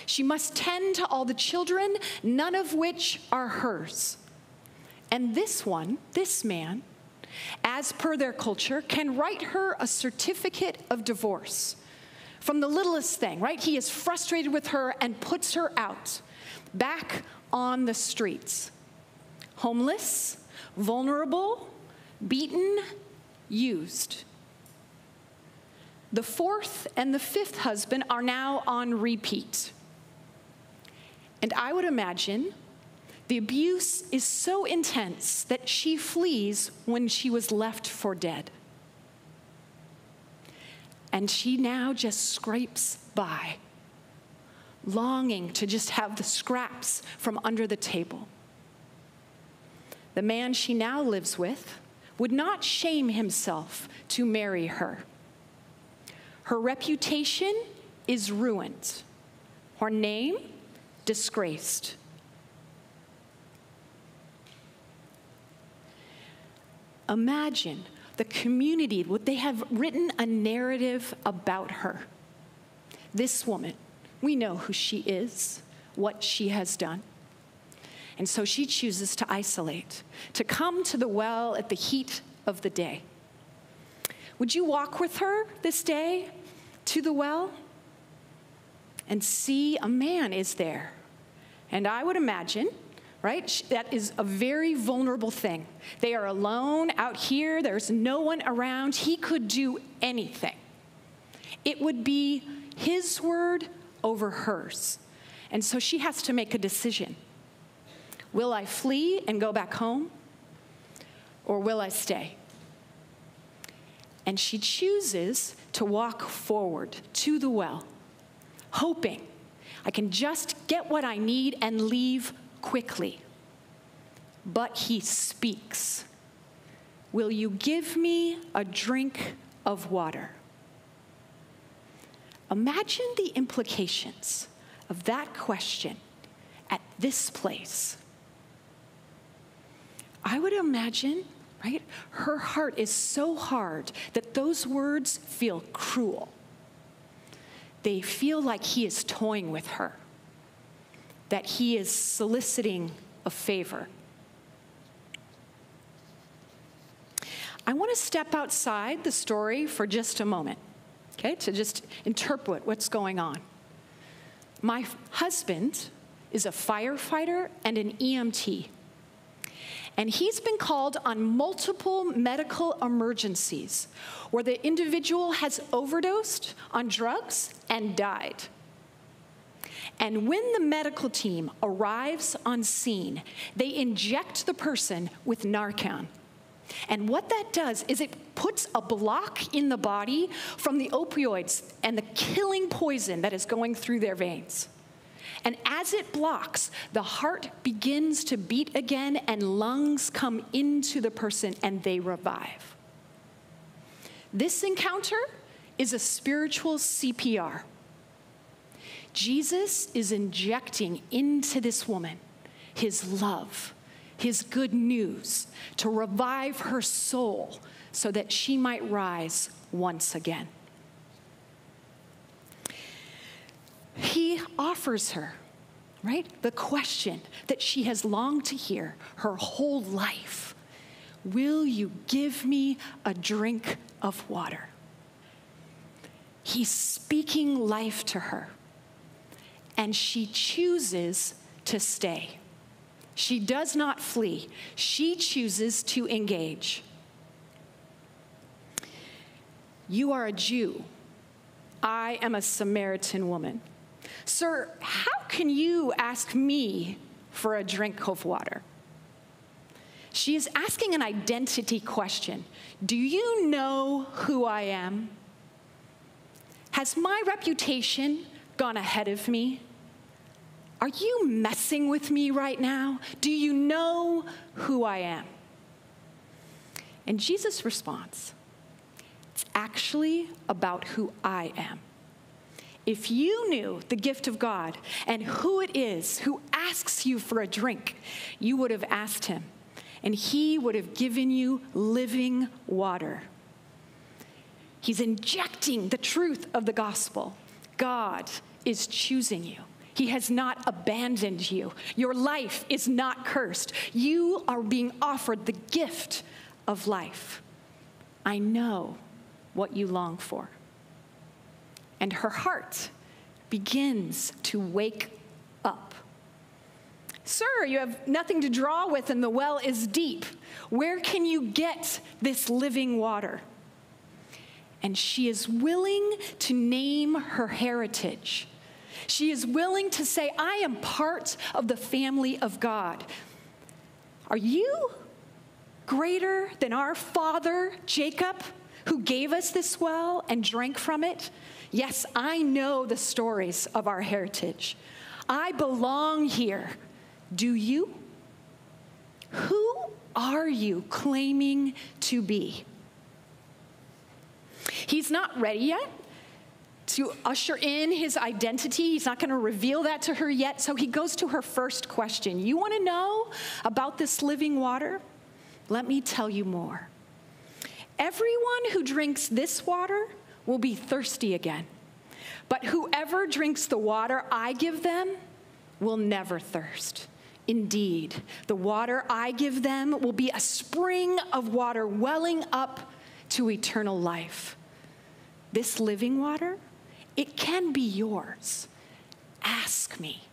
She must tend to all the children, none of which are hers. And this man, as per their culture, can write her a certificate of divorce from the littlest thing, right? He is frustrated with her and puts her out, back on the streets. Homeless, vulnerable, beaten, used. The fourth and the fifth husband are now on repeat. And I would imagine the abuse is so intense that she flees when she was left for dead. And she now just scrapes by, longing to just have the scraps from under the table. The man she now lives with would not shame himself to marry her. Her reputation is ruined. Her name, disgraced. Imagine the community, would they have written a narrative about her? This woman, we know who she is, what she has done. And so she chooses to isolate, to come to the well at the heat of the day. Would you walk with her this day to the well and see a man is there? And I would imagine, right, that is a very vulnerable thing. They are alone out here. There's no one around. He could do anything. It would be his word over hers. And so she has to make a decision. Will I flee and go back home, or will I stay? And she chooses to walk forward to the well, hoping I can just get what I need and leave quickly. But he speaks. Will you give me a drink of water? Imagine the implications of that question at this place. I would imagine, right, her heart is so hard that those words feel cruel. They feel like he is toying with her, that he is soliciting a favor. I want to step outside the story for just a moment, okay, to just interpret what's going on. My husband is a firefighter and an EMT. And he's been called on multiple medical emergencies where the individual has overdosed on drugs and died. And when the medical team arrives on scene, they inject the person with Narcan. And what that does is it puts a block in the body from the opioids and the killing poison that is going through their veins. And as it blocks, the heart begins to beat again and lungs come into the person and they revive. This encounter is a spiritual CPR. Jesus is injecting into this woman his love, his good news, to revive her soul so that she might rise once again. He offers her, right, the question that she has longed to hear her whole life. Will you give me a drink of water? He's speaking life to her, and she chooses to stay. She does not flee. She chooses to engage. You are a Jew. I am a Samaritan woman. Sir, how can you ask me for a drink of water? She is asking an identity question. Do you know who I am? Has my reputation gone ahead of me? Are you messing with me right now? Do you know who I am? And Jesus responds, it's actually about who I am. If you knew the gift of God and who it is who asks you for a drink, you would have asked him, and he would have given you living water. He's injecting the truth of the gospel. God is choosing you. He has not abandoned you. Your life is not cursed. You are being offered the gift of life. I know what you long for. And her heart begins to wake up. Sir, you have nothing to draw with and the well is deep. Where can you get this living water? And she is willing to name her heritage. She is willing to say, I am part of the family of God. Are you greater than our father, Jacob, who gave us this well and drank from it? Yes, I know the stories of our heritage. I belong here. Do you? Who are you claiming to be? He's not ready yet to usher in his identity. He's not going to reveal that to her yet. So he goes to her first question. You want to know about this living water? Let me tell you more. Everyone who drinks this water will be thirsty again. But whoever drinks the water I give them will never thirst. Indeed, the water I give them will be a spring of water welling up to eternal life. This living water, it can be yours. Ask me.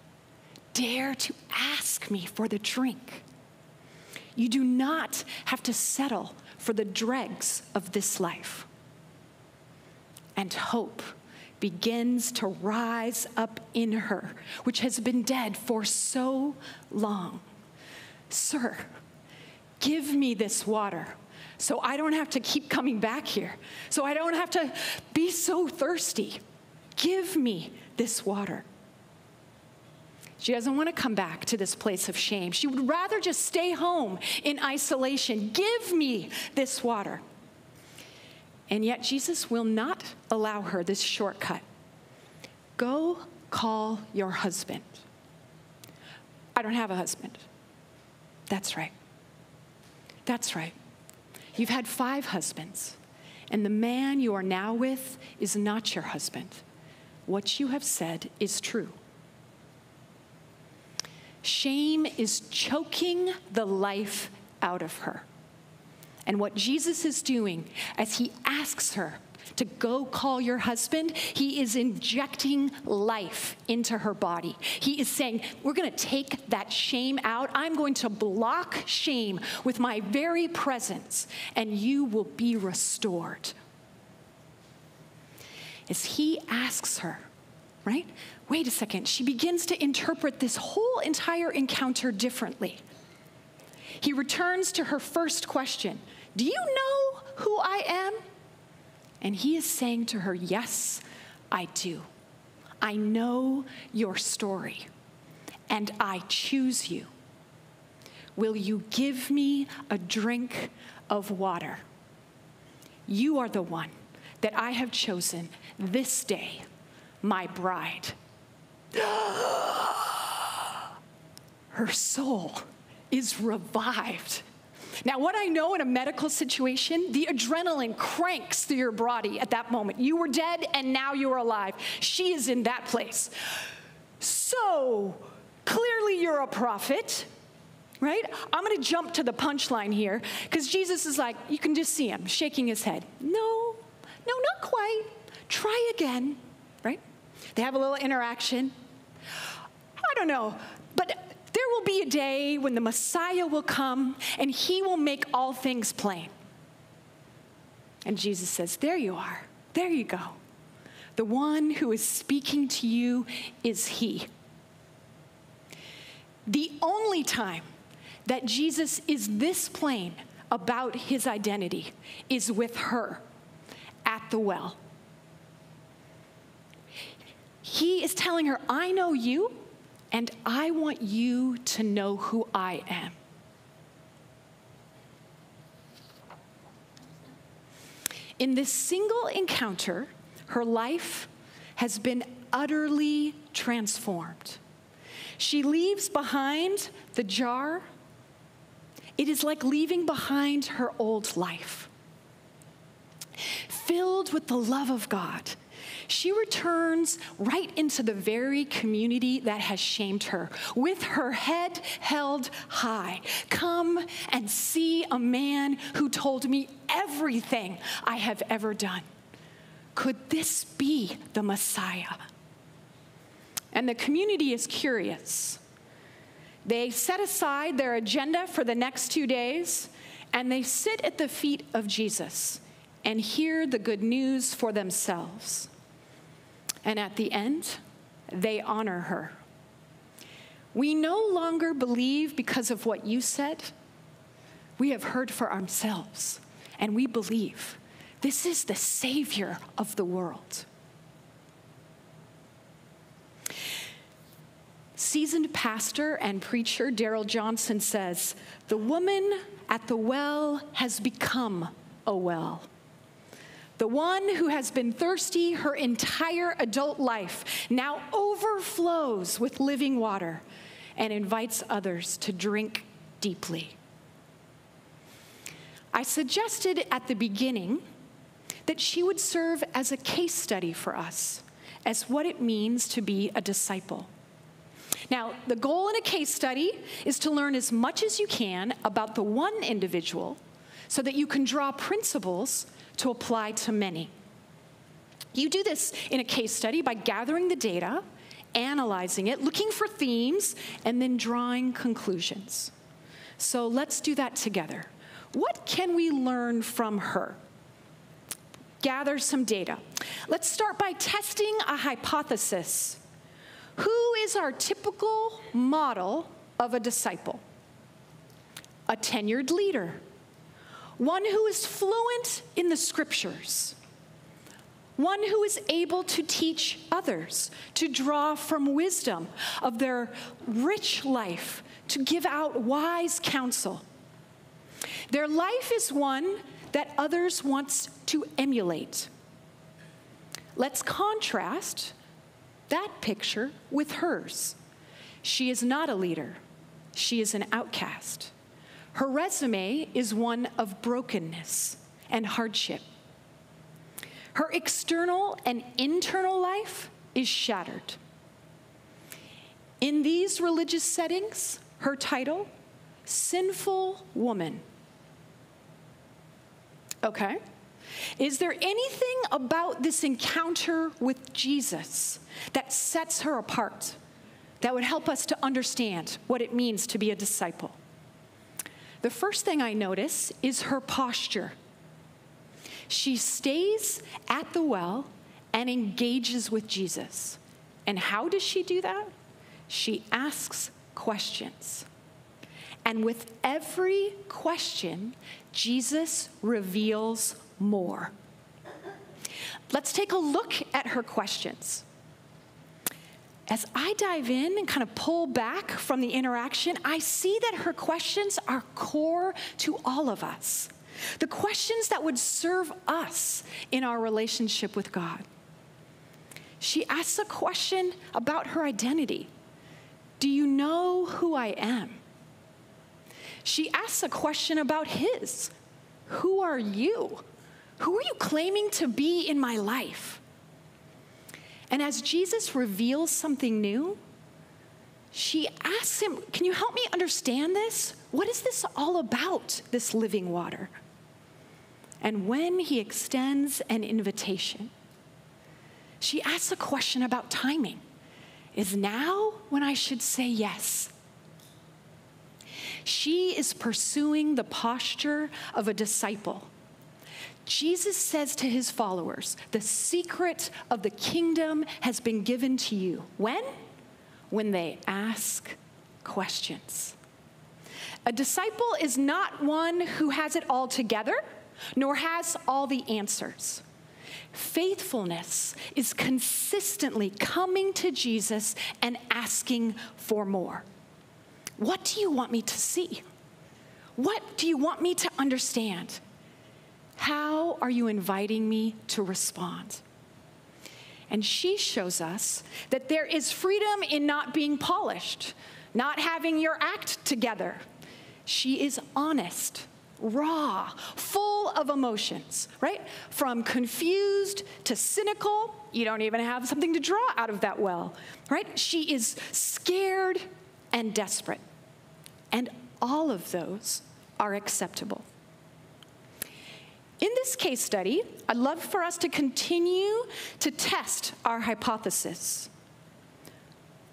Dare to ask me for the drink. You do not have to settle for the dregs of this life. And hope begins to rise up in her, which has been dead for so long. Sir, give me this water so I don't have to keep coming back here, so I don't have to be so thirsty. Give me this water. She doesn't want to come back to this place of shame. She would rather just stay home in isolation. Give me this water. And yet Jesus will not allow her this shortcut. Go call your husband. I don't have a husband. That's right. That's right. You've had 5 husbands, and the man you are now with is not your husband. What you have said is true. Shame is choking the life out of her. And what Jesus is doing as he asks her to go call your husband, he is injecting life into her body. He is saying, we're going to take that shame out. I'm going to block shame with my very presence, and you will be restored. As he asks her right? Wait a second. She begins to interpret this whole entire encounter differently. He returns to her first question. Do you know who I am? And he is saying to her, yes, I do. I know your story, and I choose you. Will you give me a drink of water? You are the one that I have chosen this day, my bride. Her soul is revived. Now, what I know in a medical situation, the adrenaline cranks through your body at that moment. You were dead, and now you are alive. She is in that place. So, clearly you're a prophet, right? I'm going to jump to the punchline here, because Jesus is like, you can just see him shaking his head. No, not quite. Try again, right? They have a little interaction. I don't know, but there will be a day when the Messiah will come and he will make all things plain. And Jesus says, there you are. There you go. The one who is speaking to you is he. The only time that Jesus is this plain about his identity is with her at the well. He is telling her, I know you, and I want you to know who I am. In this single encounter, her life has been utterly transformed. She leaves behind the jar. It is like leaving behind her old life. Filled with the love of God, she returns right into the very community that has shamed her, with her head held high. Come and see a man who told me everything I have ever done. Could this be the Messiah? And the community is curious. They set aside their agenda for the next 2 days, and they sit at the feet of Jesus and hear the good news for themselves. And at the end, they honor her. We no longer believe because of what you said. We have heard for ourselves, and we believe this is the Savior of the world. Seasoned pastor and preacher Darrell Johnson says, the woman at the well has become a well. The one who has been thirsty her entire adult life now overflows with living water and invites others to drink deeply. I suggested at the beginning that she would serve as a case study for us as what it means to be a disciple. Now, the goal in a case study is to learn as much as you can about the one individual so that you can draw principles to apply to many. You do this in a case study by gathering the data, analyzing it, looking for themes, and then drawing conclusions. So let's do that together. What can we learn from her? Gather some data. Let's start by testing a hypothesis. Who is our typical model of a disciple? A tenured leader. One who is fluent in the scriptures. One who is able to teach others, to draw from wisdom of their rich life, to give out wise counsel. Their life is one that others want to emulate. Let's contrast that picture with hers. She is not a leader. She is an outcast. Her resume is one of brokenness and hardship. Her external and internal life is shattered. In these religious settings, her title, sinful woman. Okay. Is there anything about this encounter with Jesus that sets her apart, that would help us to understand what it means to be a disciple? The first thing I notice is her posture. She stays at the well and engages with Jesus. And how does she do that? She asks questions. And with every question, Jesus reveals more. Let's take a look at her questions. As I dive in and kind of pull back from the interaction, I see that her questions are core to all of us. The questions that would serve us in our relationship with God. She asks a question about her identity. Do you know who I am? She asks a question about his. Who are you? Who are you claiming to be in my life? And as Jesus reveals something new, she asks him, can you help me understand this? What is this all about, this living water? And when he extends an invitation, she asks a question about timing. Is now when I should say yes? She is pursuing the posture of a disciple. Jesus says to his followers, the secret of the kingdom has been given to you. When? When they ask questions. A disciple is not one who has it all together, nor has all the answers. Faithfulness is consistently coming to Jesus and asking for more. What do you want me to see? What do you want me to understand? How are you inviting me to respond? And she shows us that there is freedom in not being polished, not having your act together. She is honest, raw, full of emotions, right? From confused to cynical. You don't even have something to draw out of that well, right? She is scared and desperate. And all of those are acceptable. In this case study, I'd love for us to continue to test our hypothesis.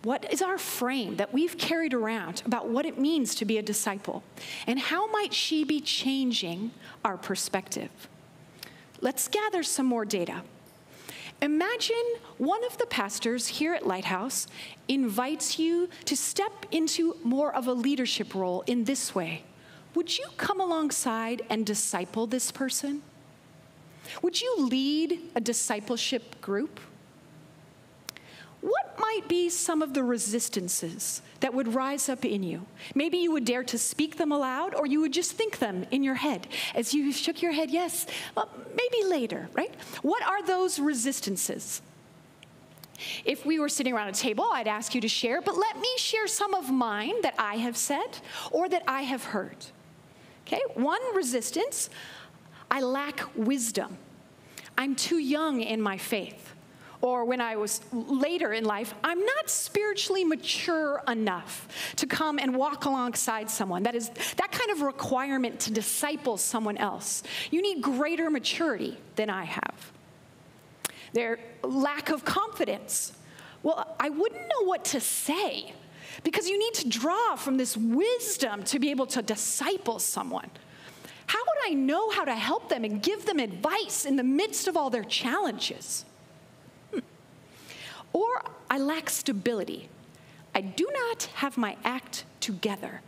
What is our frame that we've carried around about what it means to be a disciple? And how might she be changing our perspective? Let's gather some more data. Imagine one of the pastors here at Lighthouse invites you to step into more of a leadership role in this way. Would you come alongside and disciple this person? Would you lead a discipleship group? What might be some of the resistances that would rise up in you? Maybe you would dare to speak them aloud, or you would just think them in your head. As you shook your head, yes, well, maybe later, right? What are those resistances? If we were sitting around a table, I'd ask you to share, but let me share some of mine that I have said or that I have heard. Okay, one resistance, I lack wisdom. I'm too young in my faith. Or when I was later in life, I'm not spiritually mature enough to come and walk alongside someone. That is that kind of requirement to disciple someone else. You need greater maturity than I have. Their lack of confidence. Well, I wouldn't know what to say because you need to draw from this wisdom to be able to disciple someone. How would I know how to help them and give them advice in the midst of all their challenges? Or I lack stability. I do not have my act together.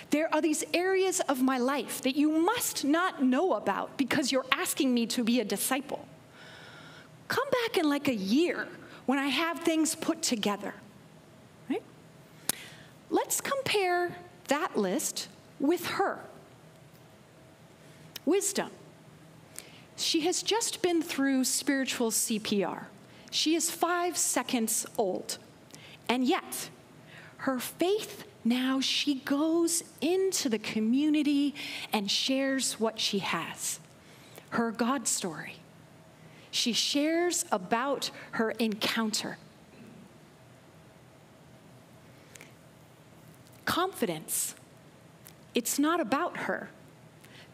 There are these areas of my life that you must not know about because you're asking me to be a disciple. Come back in like a year when I have things put together. Right? Let's compare that list with her. Wisdom. She has just been through spiritual CPR. She is 5 seconds old, and yet her faith now, she goes into the community and shares what she has, her God story. She shares about her encounter. Confidence, it's not about her.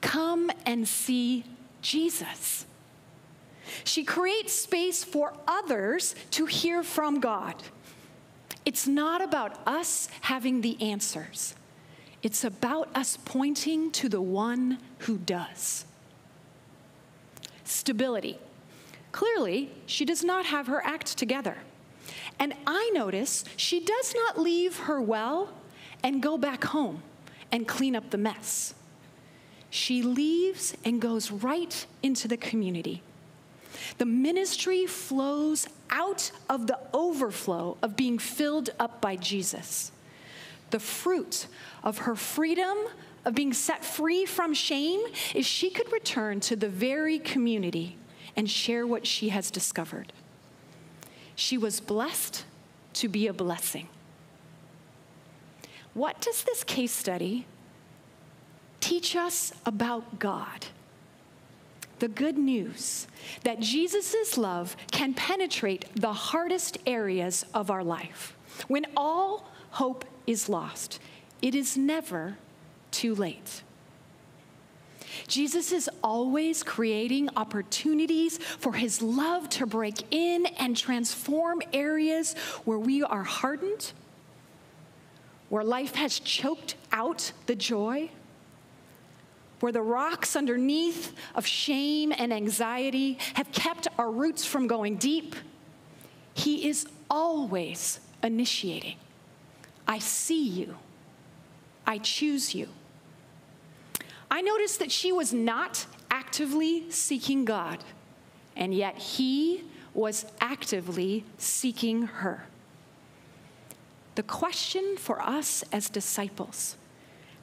Come and see Jesus. She creates space for others to hear from God. It's not about us having the answers. It's about us pointing to the one who does. Stability. Clearly, she does not have her act together. And I notice she does not leave her well and go back home and clean up the mess. She leaves and goes right into the community. The ministry flows out of the overflow of being filled up by Jesus. The fruit of her freedom, of being set free from shame, is she could return to the very community and share what she has discovered. She was blessed to be a blessing. What does this case study teach us about God? The good news that Jesus' love can penetrate the hardest areas of our life. When all hope is lost, it is never too late. Jesus is always creating opportunities for his love to break in and transform areas where we are hardened, where life has choked out the joy, where the rocks underneath of shame and anxiety have kept our roots from going deep. He is always initiating. I see you. I choose you. I noticed that she was not actively seeking God, and yet he was actively seeking her. The question for us as disciples: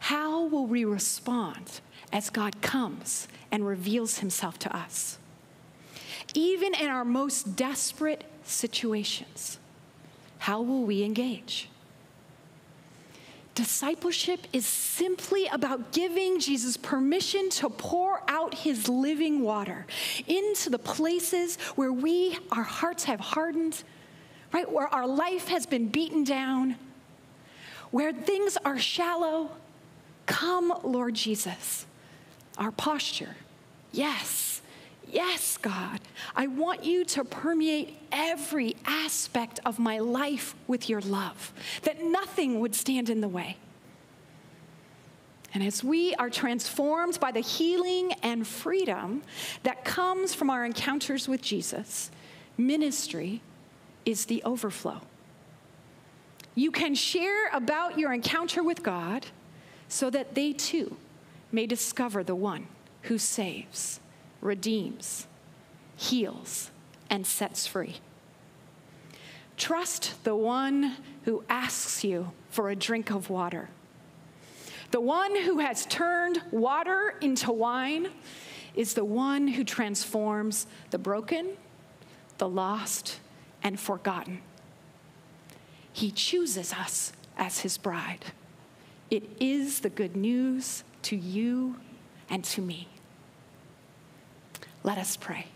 how will we respond as God comes and reveals himself to us? Even in our most desperate situations, how will we engage? Discipleship is simply about giving Jesus permission to pour out his living water into the places where our hearts have hardened, right? Where our life has been beaten down, where things are shallow. Come, Lord Jesus. Our posture: yes, yes, God. I want you to permeate every aspect of my life with your love, that nothing would stand in the way. And as we are transformed by the healing and freedom that comes from our encounters with Jesus, ministry is the overflow. You can share about your encounter with God so that they too may discover the one who saves, redeems, heals, and sets free. Trust the one who asks you for a drink of water. The one who has turned water into wine is the one who transforms the broken, the lost, and forgotten. He chooses us as his bride. It is the good news to you and to me. Let us pray.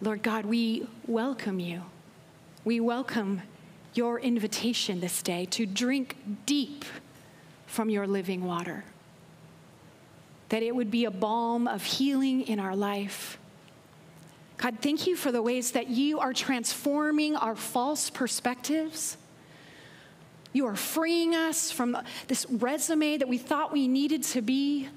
Lord God, we welcome you. We welcome your invitation this day to drink deep from your living water, that it would be a balm of healing in our life. God, thank you for the ways that you are transforming our false perspectives. You are freeing us from this resume that we thought we needed to be,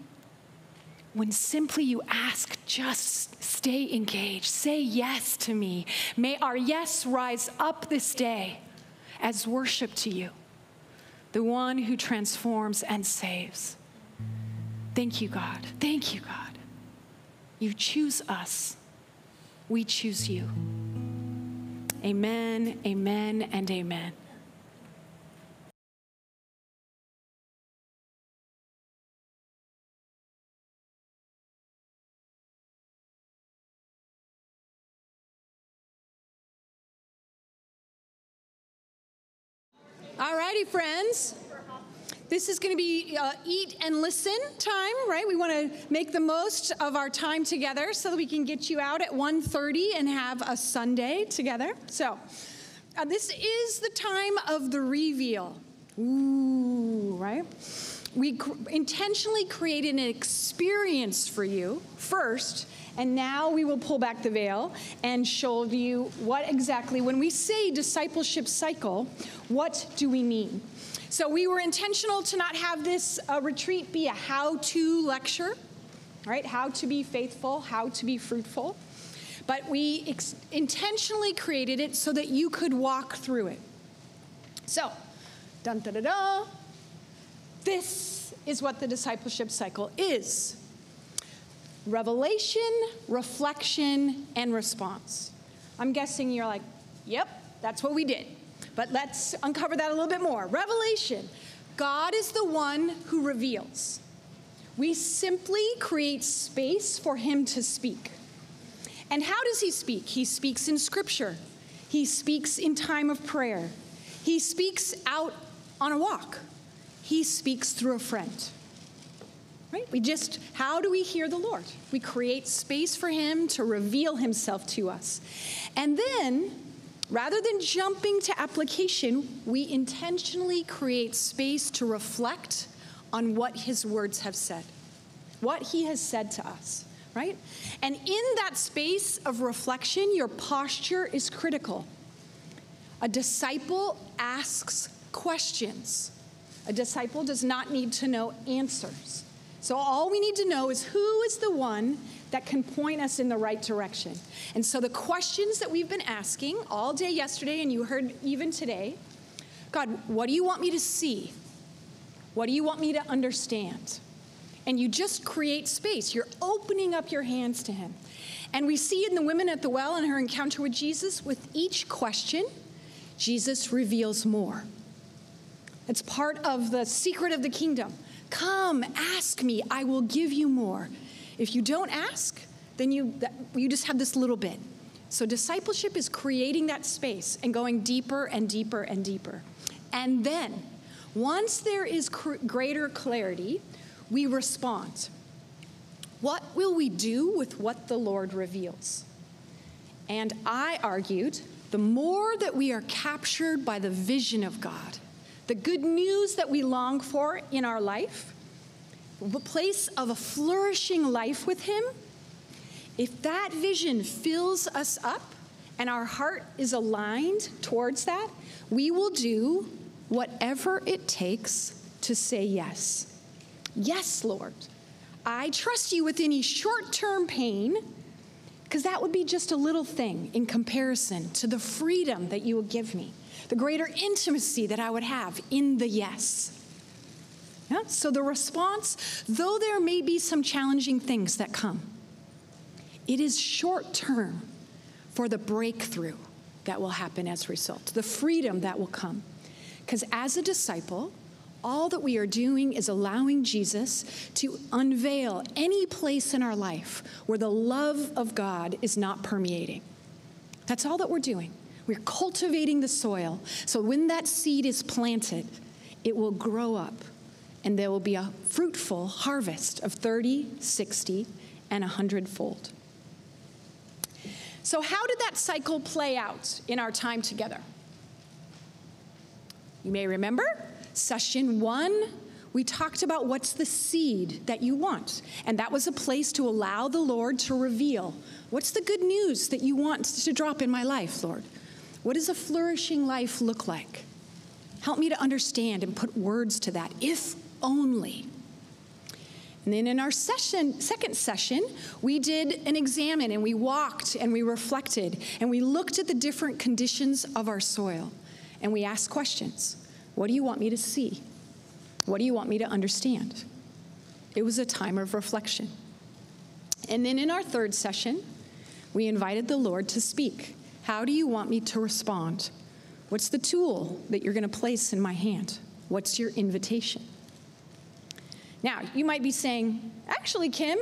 when simply you ask, just stay engaged. Say yes to me. May our yes rise up this day as worship to you, the one who transforms and saves. Thank you, God. Thank you, God. You choose us. We choose you. Amen, amen, and amen. All righty, friends. This is going to be eat and listen time, right? We want to make the most of our time together so that we can get you out at 1:30 and have a Sunday together. So this is the time of the reveal. Ooh, right? We intentionally created an experience for you first, and now we will pull back the veil and show you what exactly, when we say discipleship cycle, what do we mean? So we were intentional to not have this retreat be a how-to lecture, right? How to be faithful, how to be fruitful. But we intentionally created it so that you could walk through it. So, dun da da da. This is what the discipleship cycle is. Revelation, reflection, and response. I'm guessing you're like, yep, that's what we did. But let's uncover that a little bit more. Revelation. God is the one who reveals. We simply create space for him to speak. And how does he speak? He speaks in Scripture. He speaks in time of prayer. He speaks out on a walk. He speaks through a friend. Right? How do we hear the Lord? We create space for him to reveal himself to us. And then, rather than jumping to application, we intentionally create space to reflect on what his words have said, what he has said to us, right? And in that space of reflection, your posture is critical. A disciple asks questions. A disciple does not need to know answers. So all we need to know is who is the one that can point us in the right direction. And so the questions that we've been asking all day yesterday, and you heard even today, God, what do you want me to see? What do you want me to understand? And you just create space. You're opening up your hands to him. And we see in the women at the well and her encounter with Jesus, with each question, Jesus reveals more. It's part of the secret of the kingdom. Come, ask me, I will give you more. If you don't ask, then you just have this little bit. So discipleship is creating that space and going deeper and deeper and deeper. And then, once there is greater clarity, we respond. What will we do with what the Lord reveals? And I argued, the more that we are captured by the vision of God, the good news that we long for in our life, the place of a flourishing life with him, if that vision fills us up and our heart is aligned towards that, we will do whatever it takes to say yes. Yes, Lord, I trust you with any short-term pain, because that would be just a little thing in comparison to the freedom that you will give me, the greater intimacy that I would have in the yes. Yeah? So the response, though there may be some challenging things that come, it is short-term for the breakthrough that will happen as a result, the freedom that will come. Because as a disciple, all that we are doing is allowing Jesus to unveil any place in our life where the love of God is not permeating. That's all that we're doing. We're cultivating the soil. So when that seed is planted, it will grow up, and there will be a fruitful harvest of 30, 60, and 100-fold. So how did that cycle play out in our time together? You may remember, session 1, we talked about what's the seed that you want. And that was a place to allow the Lord to reveal, what's the good news that you want to drop in my life, Lord? What does a flourishing life look like? Help me to understand and put words to that, if only. And then in our second session, we did an examine, and we walked and we reflected and we looked at the different conditions of our soil, and we asked questions. What do you want me to see? What do you want me to understand? It was a time of reflection. And then in our third session, we invited the Lord to speak. How do you want me to respond? What's the tool that you're going to place in my hand? What's your invitation? Now, you might be saying, actually, Kim,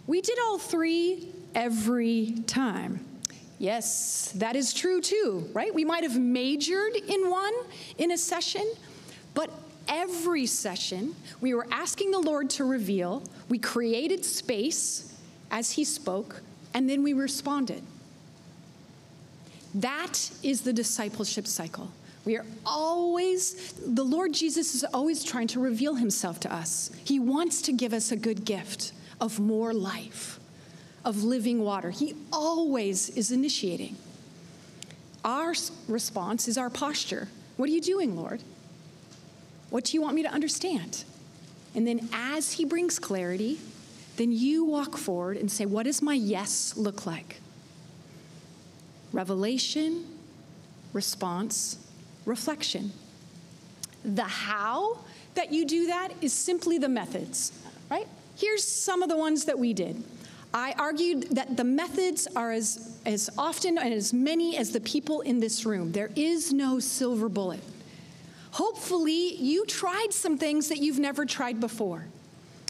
we did all three every time. Yes, that is true too, right? We might have majored in one in a session, but every session we were asking the Lord to reveal, we created space as he spoke, and then we responded. That is the discipleship cycle. The Lord Jesus is always trying to reveal himself to us. He wants to give us a good gift of more life, of living water. He always is initiating. Our response is our posture. What are you doing, Lord? What do you want me to understand? And then as he brings clarity, then you walk forward and say, what does my yes look like? Revelation, response, reflection. The how that you do that is simply the methods, right? Here's some of the ones that we did. I argued that the methods are as often and as many as the people in this room. There is no silver bullet. Hopefully, you tried some things that you've never tried before,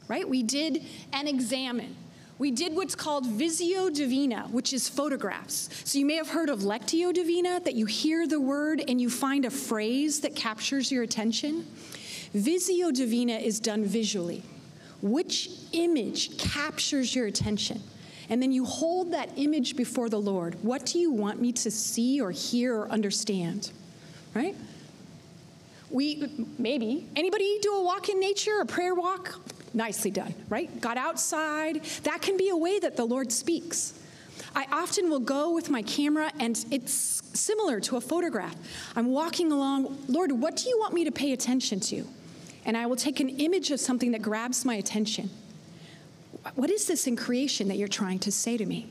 right? We did an examine. We did what's called Visio Divina, which is photographs. So you may have heard of Lectio Divina, that you hear the word and you find a phrase that captures your attention. Visio Divina is done visually. Which image captures your attention? And then you hold that image before the Lord. What do you want me to see or hear or understand? Right? Anybody do a walk in nature, a prayer walk? Nicely done, right? Got outside. That can be a way that the Lord speaks. I often will go with my camera, and it's similar to a photograph. I'm walking along, Lord, what do you want me to pay attention to? And I will take an image of something that grabs my attention. What is this in creation that you're trying to say to me?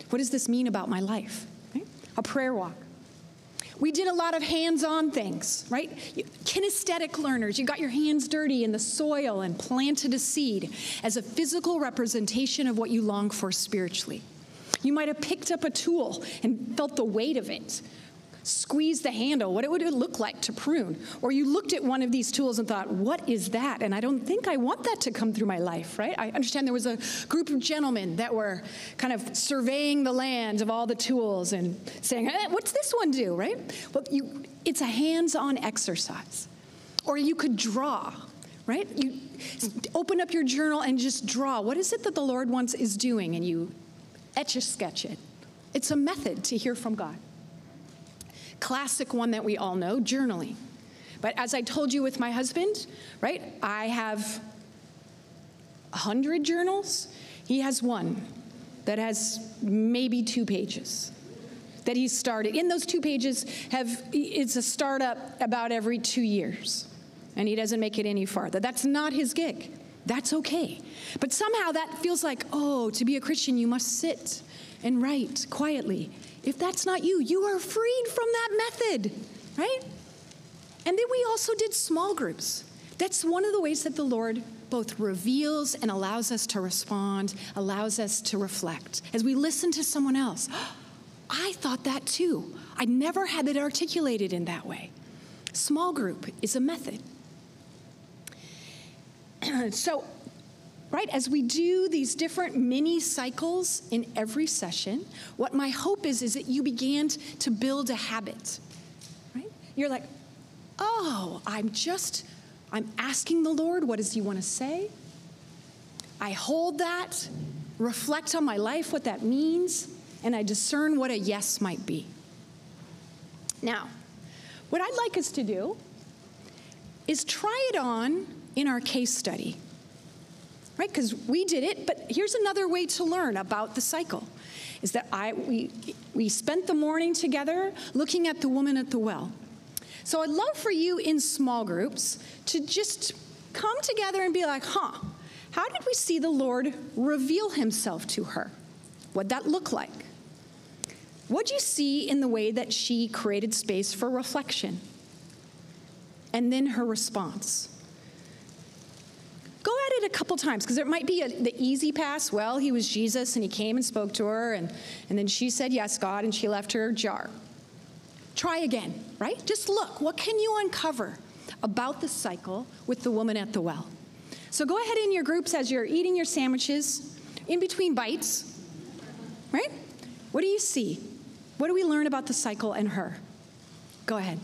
What does this mean about my life? Right? A prayer walk. We did a lot of hands-on things, right? Kinesthetic learners, you got your hands dirty in the soil and planted a seed as a physical representation of what you long for spiritually. You might have picked up a tool and felt the weight of it. Squeeze the handle. What would it look like to prune? Or you looked at one of these tools and thought, what is that? And I don't think I want that to come through my life, right? I understand there was a group of gentlemen that were kind of surveying the land of all the tools and saying, what's this one do, right? Well, it's a hands-on exercise. Or you could draw, right? You open up your journal and just draw. What is it that the Lord is doing? And you etch-a-sketch it. It's a method to hear from God. Classic one that we all know, journaling. But as I told you with my husband, right, I have 100 journals. He has one that has maybe 2 pages that he started. In those 2 pages, it's a startup about every 2 years, and he doesn't make it any farther. That's not his gig. That's okay. But somehow that feels like, to be a Christian, you must sit and write quietly. If that's not you, you are freed from that method, right? And then we also did small groups. That's one of the ways that the Lord both reveals and allows us to respond, allows us to reflect. As we listen to someone else, I thought that too. I never had it articulated in that way. Small group is a method. So, right, as we do these different mini cycles in every session, what my hope is that you began to build a habit, right? You're like, I'm asking the Lord, what does he want to say? I hold that, reflect on my life, what that means, and I discern what a yes might be. Now, what I'd like us to do is try it on in our case study. Right, because we did it, but here's another way to learn about the cycle, is that we spent the morning together looking at the woman at the well. So I'd love for you in small groups to just come together and be like, how did we see the Lord reveal himself to her? What'd that look like? What'd you see in the way that she created space for reflection? And then her response. Go at it a couple times, because there might be the easy pass. Well, he was Jesus, and he came and spoke to her, and then she said, yes, God, and she left her jar. Try again, right? Just look. What can you uncover about the cycle with the woman at the well? So go ahead in your groups as you're eating your sandwiches, in between bites, right? What do you see? What do we learn about the cycle and her? Go ahead.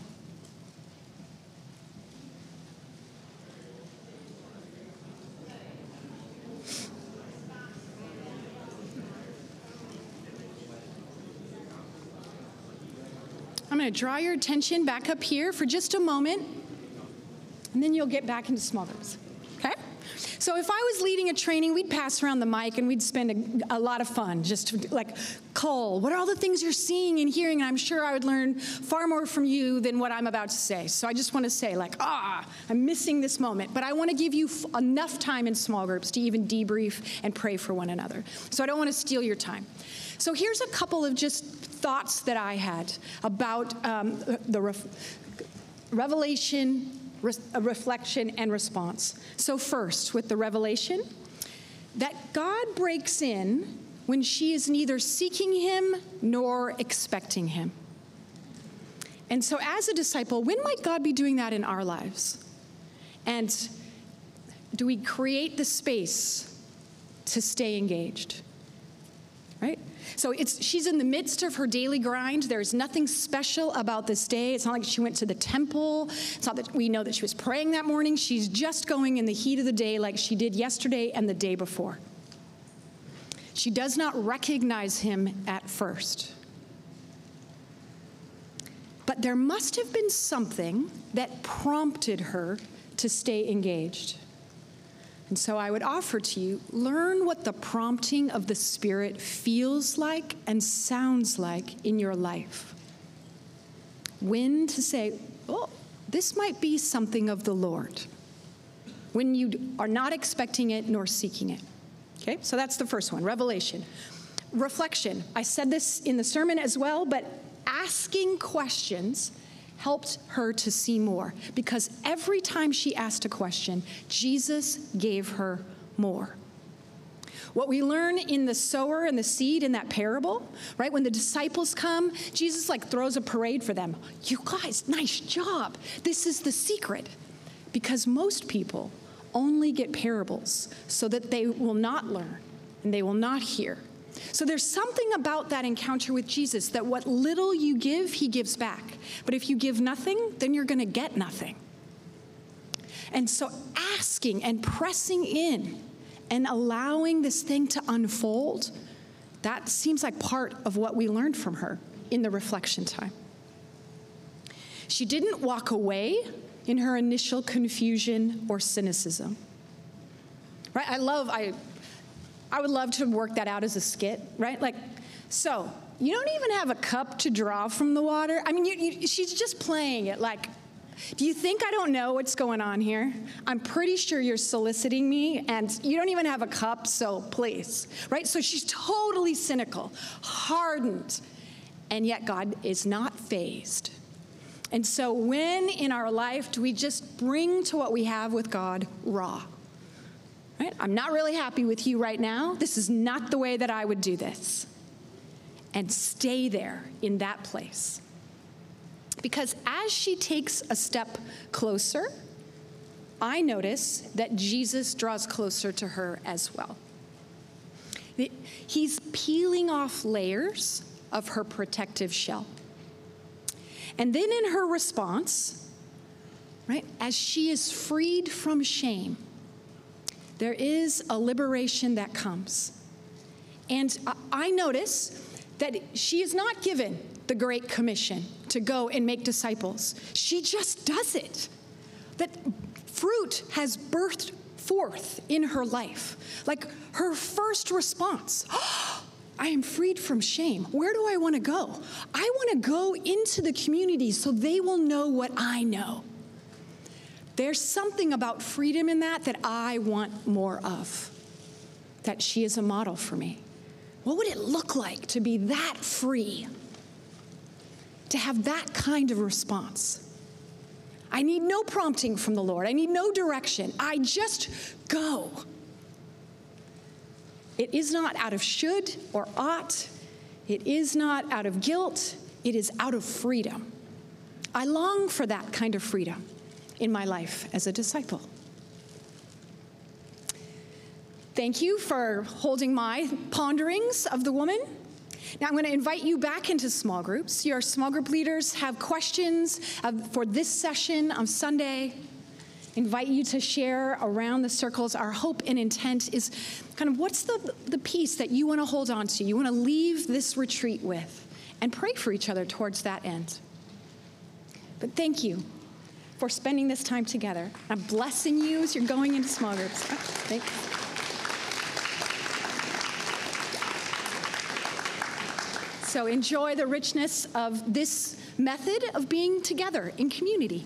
I'm going to draw your attention back up here for just a moment, and then you'll get back into small groups, okay? So if I was leading a training, we'd pass around the mic and we'd spend a lot of fun, just like, Cole, what are all the things you're seeing and hearing? And I'm sure I would learn far more from you than what I'm about to say. So I just want to say, like, I'm missing this moment. But I want to give you enough time in small groups to even debrief and pray for one another. So I don't want to steal your time. So here's a couple of just thoughts that I had about the revelation, reflection, and response. So first, with the revelation, that God breaks in when she is neither seeking him nor expecting him. And so as a disciple, when might God be doing that in our lives? And do we create the space to stay engaged? Right? So she's in the midst of her daily grind. There's nothing special about this day. It's not like she went to the temple. It's not that we know that she was praying that morning. She's just going in the heat of the day like she did yesterday and the day before. She does not recognize him at first. But there must have been something that prompted her to stay engaged. And so I would offer to you, learn what the prompting of the Spirit feels like and sounds like in your life. When to say, oh, this might be something of the Lord. When you are not expecting it nor seeking it. Okay, so that's the first one, revelation. Reflection. I said this in the sermon as well, but asking questions helped her to see more, because every time she asked a question, Jesus gave her more. What we learn in the sower and the seed in that parable, right? When the disciples come, Jesus throws a parade for them. You guys, nice job. This is the secret. Because most people only get parables so that they will not learn and they will not hear. So there's something about that encounter with Jesus that what little you give, he gives back. But if you give nothing, then you're going to get nothing. And so asking and pressing in and allowing this thing to unfold, that seems like part of what we learned from her in the reflection time. She didn't walk away in her initial confusion or cynicism. Right? I would love to work that out as a skit, right? So you don't even have a cup to draw from the water. I mean, she's just playing it do you think I don't know what's going on here? I'm pretty sure you're soliciting me, and you don't even have a cup, so please, right? So she's totally cynical, hardened, and yet God is not fazed. And so when in our life do we just bring to what we have with God raw? Right? I'm not really happy with you right now. This is not the way that I would do this. And stay there in that place. Because as she takes a step closer, I notice that Jesus draws closer to her as well. He's peeling off layers of her protective shell. And then in her response, right, as she is freed from shame, there is a liberation that comes. And I notice that she is not given the Great Commission to go and make disciples. She just does it. That fruit has birthed forth in her life. Her first response, I am freed from shame. Where do I want to go? I want to go into the community so they will know what I know. There's something about freedom in that I want more of. That she is a model for me. What would it look like to be that free? To have that kind of response. I need no prompting from the Lord. I need no direction. I just go. It is not out of should or ought. It is not out of guilt. It is out of freedom. I long for that kind of freedom in my life as a disciple. Thank you for holding my ponderings of the woman. Now I'm going to invite you back into small groups. Your small group leaders have questions for this session on Sunday. Invite you to share around the circles. Our hope and intent is kind of what's the piece that you want to hold on to, you want to leave this retreat with, and pray for each other towards that end. But thank you for spending this time together. I'm blessing you as you're going into small groups. Oh, thanks. So enjoy the richness of this method of being together in community.